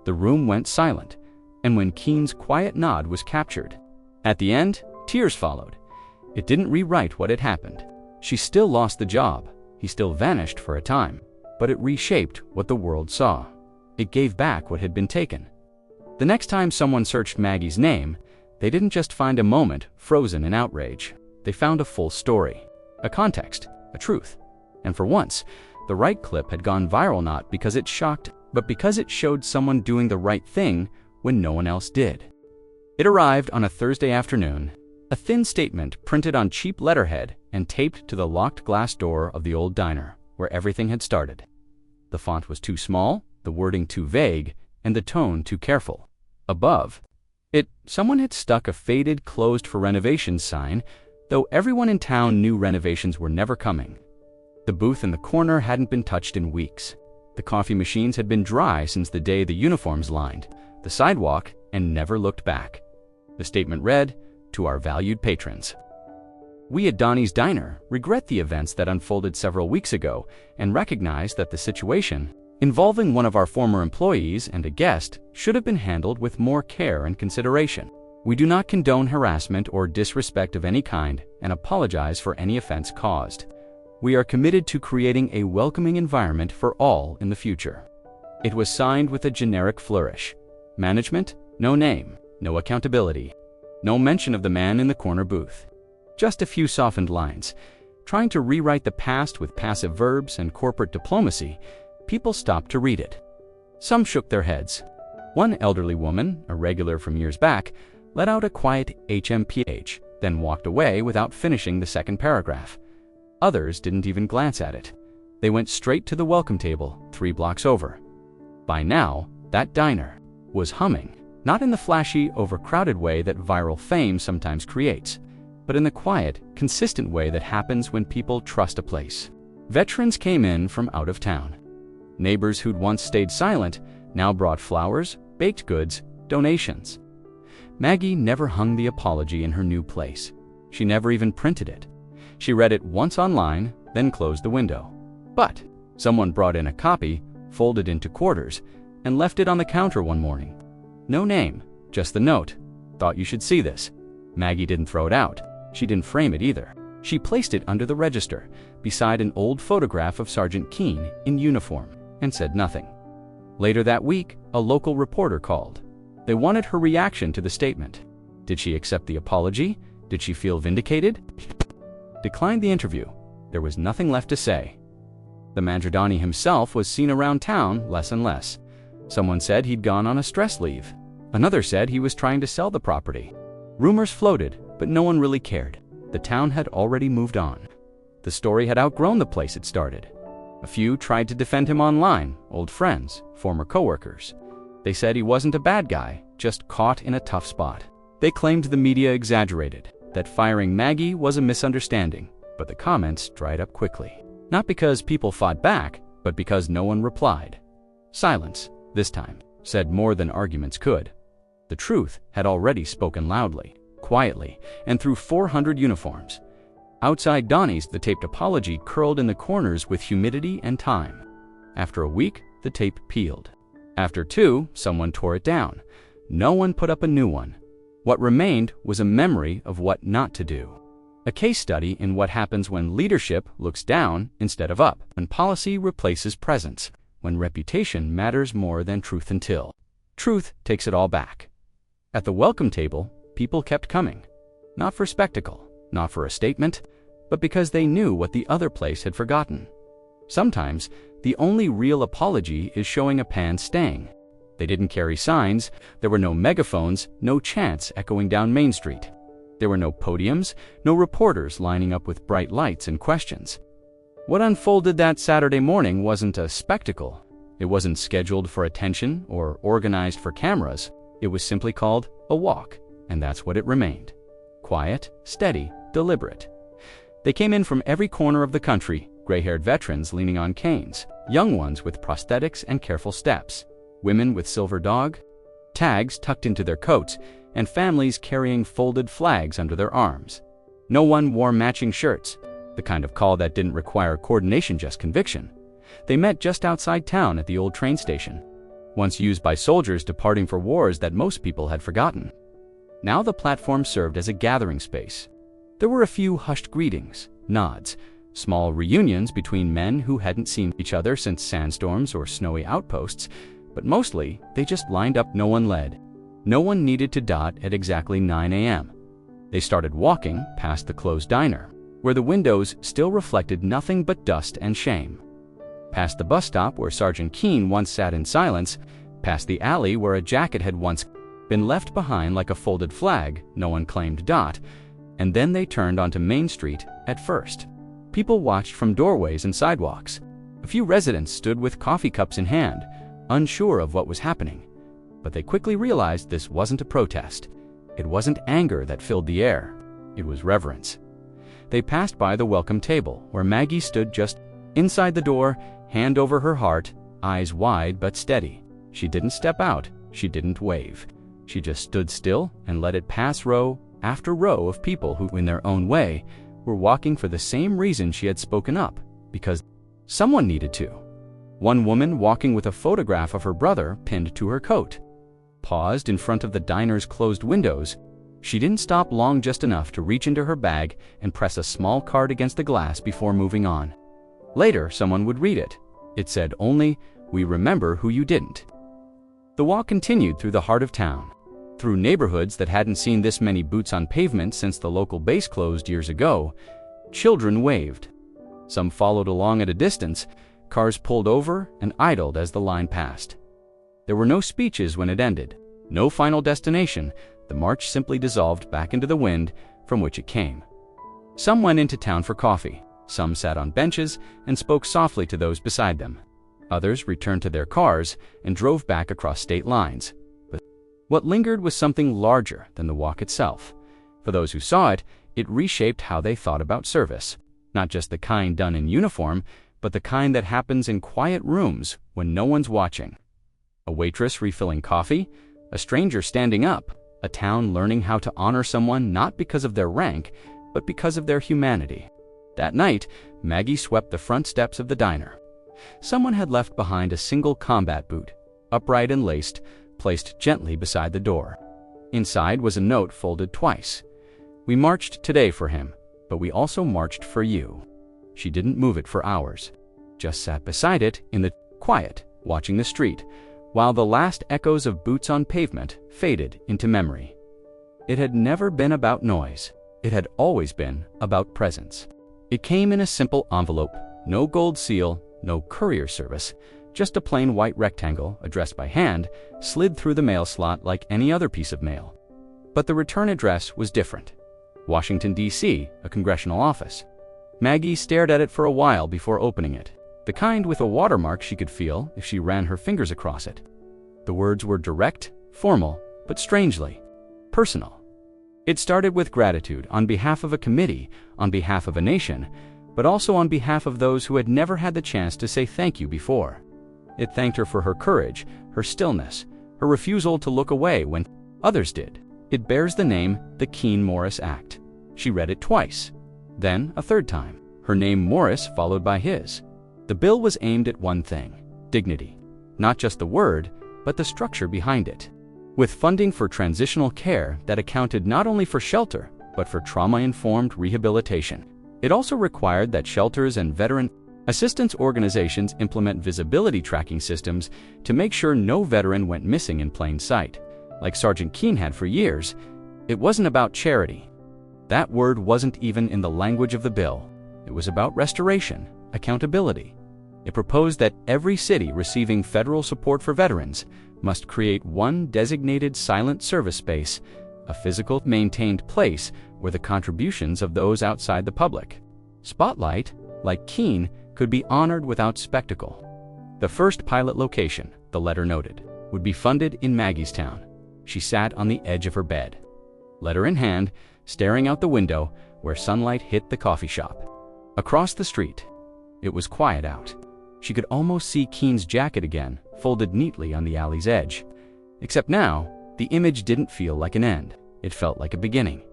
the room went silent, and when Keen's quiet nod was captured. At the end, tears followed. It didn't rewrite what had happened. She still lost the job, he still vanished for a time, but it reshaped what the world saw. It gave back what had been taken. The next time someone searched Maggie's name, they didn't just find a moment frozen in outrage. They found a full story, a context, a truth. And for once, the right clip had gone viral not because it shocked, but because it showed someone doing the right thing when no one else did. It arrived on a Thursday afternoon, a thin statement printed on cheap letterhead and taped to the locked glass door of the old diner, where everything had started. The font was too small, the wording too vague, and the tone too careful. Above it, someone had stuck a faded "closed for renovation" sign, though everyone in town knew renovations were never coming. The booth in the corner hadn't been touched in weeks. The coffee machines had been dry since the day the uniforms lined the sidewalk and never looked back. The statement read, "To our valued patrons. We at Donnie's Diner regret the events that unfolded several weeks ago and recognize that the situation involving one of our former employees and a guest should have been handled with more care and consideration. We do not condone harassment or disrespect of any kind and apologize for any offense caused. We are committed to creating a welcoming environment for all in the future." It was signed with a generic flourish. Management, no name, no accountability, no mention of the man in the corner booth. Just a few softened lines. Trying to rewrite the past with passive verbs and corporate diplomacy, people stopped to read it. Some shook their heads. One elderly woman, a regular from years back, let out a quiet HMPH, then walked away without finishing the second paragraph. Others didn't even glance at it. They went straight to the welcome table 3 blocks over. By now, that diner was humming, not in the flashy, overcrowded way that viral fame sometimes creates, but in the quiet, consistent way that happens when people trust a place. Veterans came in from out of town. Neighbors who'd once stayed silent now brought flowers, baked goods, donations. Maggie never hung the apology in her new place. She never even printed it. She read it once online, then closed the window. But someone brought in a copy, folded into quarters, and left it on the counter one morning. No name, just the note. "Thought you should see this." Maggie didn't throw it out. She didn't frame it either. She placed it under the register, beside an old photograph of Sergeant Keene in uniform, and said nothing. Later that week, a local reporter called. They wanted her reaction to the statement. Did she accept the apology? Did she feel vindicated? Declined the interview. There was nothing left to say. The Mandradani himself was seen around town less and less. Someone said he'd gone on a stress leave. Another said he was trying to sell the property. Rumors floated, but no one really cared. The town had already moved on. The story had outgrown the place it started. A few tried to defend him online, old friends, former coworkers. They said he wasn't a bad guy, just caught in a tough spot. They claimed the media exaggerated, that firing Maggie was a misunderstanding, but the comments dried up quickly. Not because people fought back, but because no one replied. Silence, this time, said more than arguments could. The truth had already spoken loudly, quietly, and through 400 uniforms. Outside Donnie's, the taped apology curled in the corners with humidity and time. After a week, the tape peeled. After 2, someone tore it down. No one put up a new one. What remained was a memory of what not to do. A case study in what happens when leadership looks down instead of up, when policy replaces presence, when reputation matters more than truth until truth takes it all back. At the welcome table, people kept coming. Not for spectacle, not for a statement, but because they knew what the other place had forgotten. Sometimes, the only real apology is showing a pan staying. They didn't carry signs, there were no megaphones, no chants echoing down Main Street. There were no podiums, no reporters lining up with bright lights and questions. What unfolded that Saturday morning wasn't a spectacle. It wasn't scheduled for attention or organized for cameras. It was simply called a walk, and that's what it remained. Quiet, steady, deliberate. They came in from every corner of the country, gray-haired veterans leaning on canes, young ones with prosthetics and careful steps, women with silver dog tags tucked into their coats, and families carrying folded flags under their arms. No one wore matching shirts, the kind of call that didn't require coordination, just conviction. They met just outside town at the old train station, once used by soldiers departing for wars that most people had forgotten. Now the platform served as a gathering space. There were a few hushed greetings, nods, small reunions between men who hadn't seen each other since sandstorms or snowy outposts, but mostly they just lined up. No one led. No one needed to dot at exactly 9 a.m. They started walking past the closed diner, where the windows still reflected nothing but dust and shame. Past the bus stop where Sergeant Keene once sat in silence, past the alley where a jacket had once been left behind like a folded flag no one claimed dot, and then they turned onto Main Street at first. People watched from doorways and sidewalks. A few residents stood with coffee cups in hand, unsure of what was happening. But they quickly realized this wasn't a protest. It wasn't anger that filled the air. It was reverence. They passed by the welcome table, where Maggie stood just inside the door, hand over her heart, eyes wide but steady. She didn't step out. She didn't wave. She just stood still and let it pass row after row of people who, in their own way, were walking for the same reason she had spoken up, because someone needed to. One woman walking with a photograph of her brother pinned to her coat paused in front of the diner's closed windows. She didn't stop long, just enough to reach into her bag and press a small card against the glass before moving on. Later, someone would read it. It said only, "We remember who you didn't." The walk continued through the heart of town, through neighborhoods that hadn't seen this many boots on pavement since the local base closed years ago. Children waved. Some followed along at a distance. Cars pulled over and idled as the line passed. There were no speeches when it ended, no final destination. The march simply dissolved back into the wind from which it came. Some went into town for coffee. Some sat on benches and spoke softly to those beside them. Others returned to their cars and drove back across state lines. But what lingered was something larger than the walk itself. For those who saw it, it reshaped how they thought about service. Not just the kind done in uniform, but the kind that happens in quiet rooms when no one's watching. A waitress refilling coffee, a stranger standing up, a town learning how to honor someone not because of their rank, but because of their humanity. That night, Maggie swept the front steps of the diner. Someone had left behind a single combat boot, upright and laced, placed gently beside the door. Inside was a note folded twice. We marched today for him, but we also marched for you." She didn't move it for hours, just sat beside it in the quiet, watching the street, while the last echoes of boots on pavement faded into memory. It had never been about noise. It had always been about presence. It came in a simple envelope, no gold seal, no courier service, just a plain white rectangle addressed by hand, slid through the mail slot like any other piece of mail. But the return address was different. Washington, D.C., a congressional office. Maggie stared at it for a while before opening it, the kind with a watermark she could feel if she ran her fingers across it. The words were direct, formal, but strangely personal. It started with gratitude on behalf of a committee, on behalf of a nation, but also on behalf of those who had never had the chance to say thank you before. It thanked her for her courage, her stillness, her refusal to look away when others did. It bears the name, the Keene Morris Act. She read it twice, then a third time, her name Morris followed by his. The bill was aimed at one thing: dignity. Not just the word, but the structure behind it. With funding for transitional care that accounted not only for shelter, but for trauma-informed rehabilitation. It also required that shelters and veteran assistance organizations implement visibility tracking systems to make sure no veteran went missing in plain sight. Like Sergeant Keene had for years, it wasn't about charity. That word wasn't even in the language of the bill. It was about restoration, accountability. It proposed that every city receiving federal support for veterans must create one designated silent service space, a physical, maintained place where the contributions of those outside the public spotlight, like Keene, could be honored without spectacle. The first pilot location, the letter noted, would be funded in Maggie's town. She sat on the edge of her bed, letter in hand, staring out the window where sunlight hit the coffee shop. Across the street, it was quiet out. She could almost see Keene's jacket again, folded neatly on the alley's edge. Except now, the image didn't feel like an end. It felt like a beginning.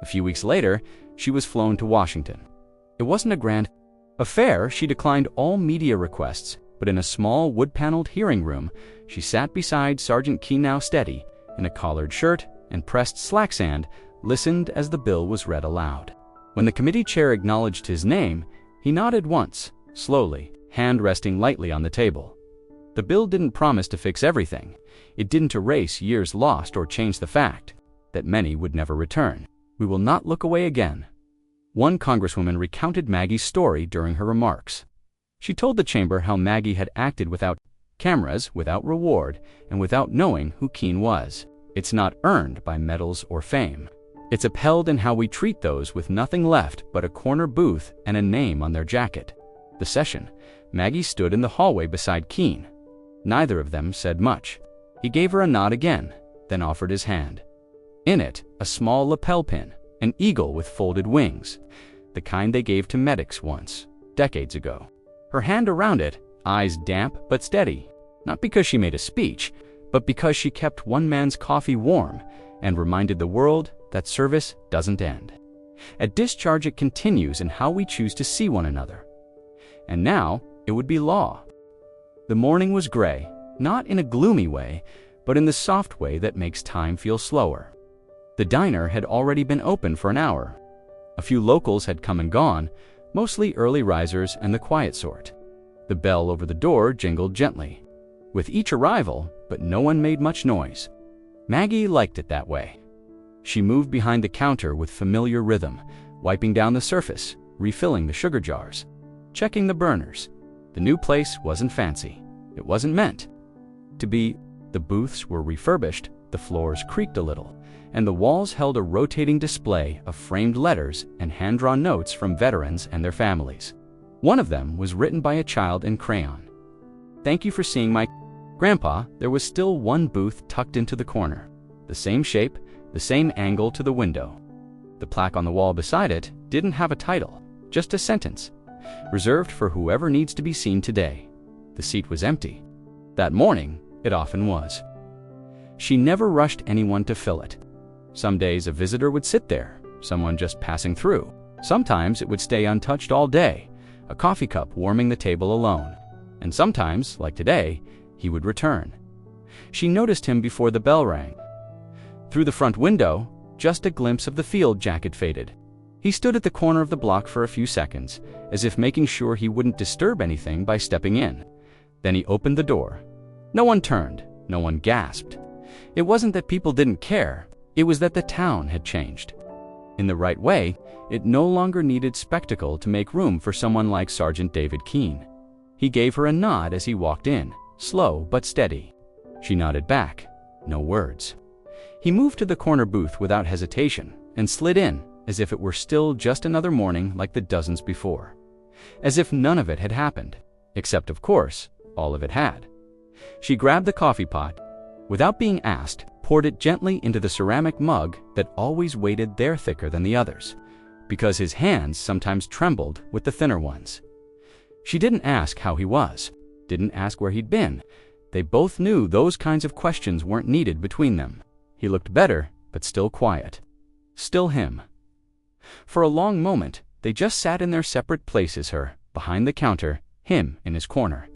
A few weeks later, she was flown to Washington. It wasn't a grand affair. She declined all media requests, but in a small wood-paneled hearing room, she sat beside Sergeant Keene, now steady, in a collared shirt and pressed slacksand, listened as the bill was read aloud. When the committee chair acknowledged his name, he nodded once, slowly, hand resting lightly on the table. The bill didn't promise to fix everything. It didn't erase years lost or change the fact that many would never return. "We will not look away again." One congresswoman recounted Maggie's story during her remarks. She told the chamber how Maggie had acted without cameras, without reward, and without knowing who Keene was. It's not earned by medals or fame. It's upheld in how we treat those with nothing left but a corner booth and a name on their jacket. The session, Maggie stood in the hallway beside Keene. Neither of them said much. He gave her a nod again, then offered his hand. In it, a small lapel pin, an eagle with folded wings, the kind they gave to medics once, decades ago. Her hand around it, eyes damp but steady, not because she made a speech, but because she kept one man's coffee warm and reminded the world that service doesn't end. At discharge, it continues in how we choose to see one another. And now, it would be law. The morning was gray, not in a gloomy way, but in the soft way that makes time feel slower. The diner had already been open for an hour. A few locals had come and gone, mostly early risers and the quiet sort. The bell over the door jingled gently, with each arrival, but no one made much noise. Maggie liked it that way. She moved behind the counter with familiar rhythm, wiping down the surface, refilling the sugar jars, checking the burners. The new place wasn't fancy. It wasn't meant to be. The booths were refurbished, the floors creaked a little, and the walls held a rotating display of framed letters and hand-drawn notes from veterans and their families. One of them was written by a child in crayon. "Thank you for seeing my grandpa." There was still one booth tucked into the corner, the same shape, the same angle to the window. The plaque on the wall beside it didn't have a title, just a sentence, reserved for whoever needs to be seen today. The seat was empty. That morning, it often was. She never rushed anyone to fill it. Some days a visitor would sit there, someone just passing through. Sometimes it would stay untouched all day, a coffee cup warming the table alone. And sometimes, like today, he would return. She noticed him before the bell rang. Through the front window, just a glimpse of the field Jack had faded. He stood at the corner of the block for a few seconds, as if making sure he wouldn't disturb anything by stepping in. Then he opened the door. No one turned, no one gasped. It wasn't that people didn't care, it was that the town had changed. In the right way, it no longer needed spectacle to make room for someone like Sergeant David Keene. He gave her a nod as he walked in, slow but steady. She nodded back, no words. He moved to the corner booth without hesitation and slid in, as if it were still just another morning like the dozens before. As if none of it had happened, except, of course, all of it had. She grabbed the coffee pot, without being asked, poured it gently into the ceramic mug that always weighted there thicker than the others, because his hands sometimes trembled with the thinner ones. She didn't ask how he was, didn't ask where he'd been. They both knew those kinds of questions weren't needed between them. He looked better, but still quiet. Still him. For a long moment, they just sat in their separate places, her behind the counter, him in his corner.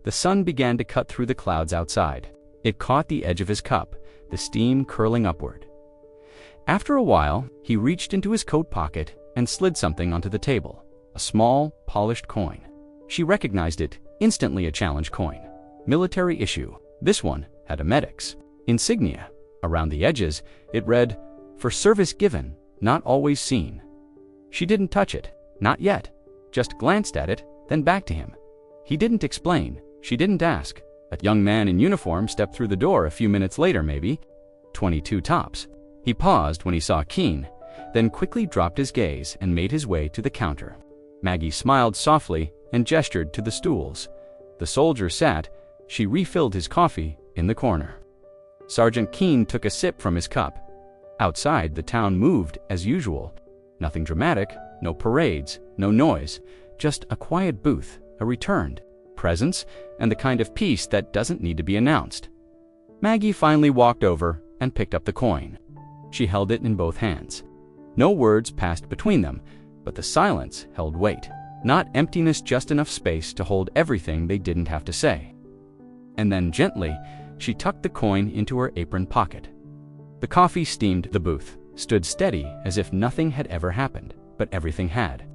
The sun began to cut through the clouds outside. It caught the edge of his cup, the steam curling upward. After a while, he reached into his coat pocket and slid something onto the table, a small, polished coin. She recognized it, instantly a challenge coin. Military issue. This one had a medic's insignia. Around the edges, it read, "For service given, not always seen." She didn't touch it, not yet, just glanced at it, then back to him. He didn't explain, she didn't ask. A young man in uniform stepped through the door a few minutes later, maybe. 22 tops. He paused when he saw Keene, then quickly dropped his gaze and made his way to the counter. Maggie smiled softly and gestured to the stools. The soldier sat. She refilled his coffee in the corner. Sergeant Keene took a sip from his cup. Outside, the town moved as usual. Nothing dramatic, no parades, no noise, just a quiet booth, a returned presence, and the kind of peace that doesn't need to be announced. Maggie finally walked over and picked up the coin. She held it in both hands. No words passed between them, but the silence held weight. Not emptiness, just enough space to hold everything they didn't have to say. And then gently, she tucked the coin into her apron pocket. The coffee steamed. The booth stood steady as if nothing had ever happened, but everything had.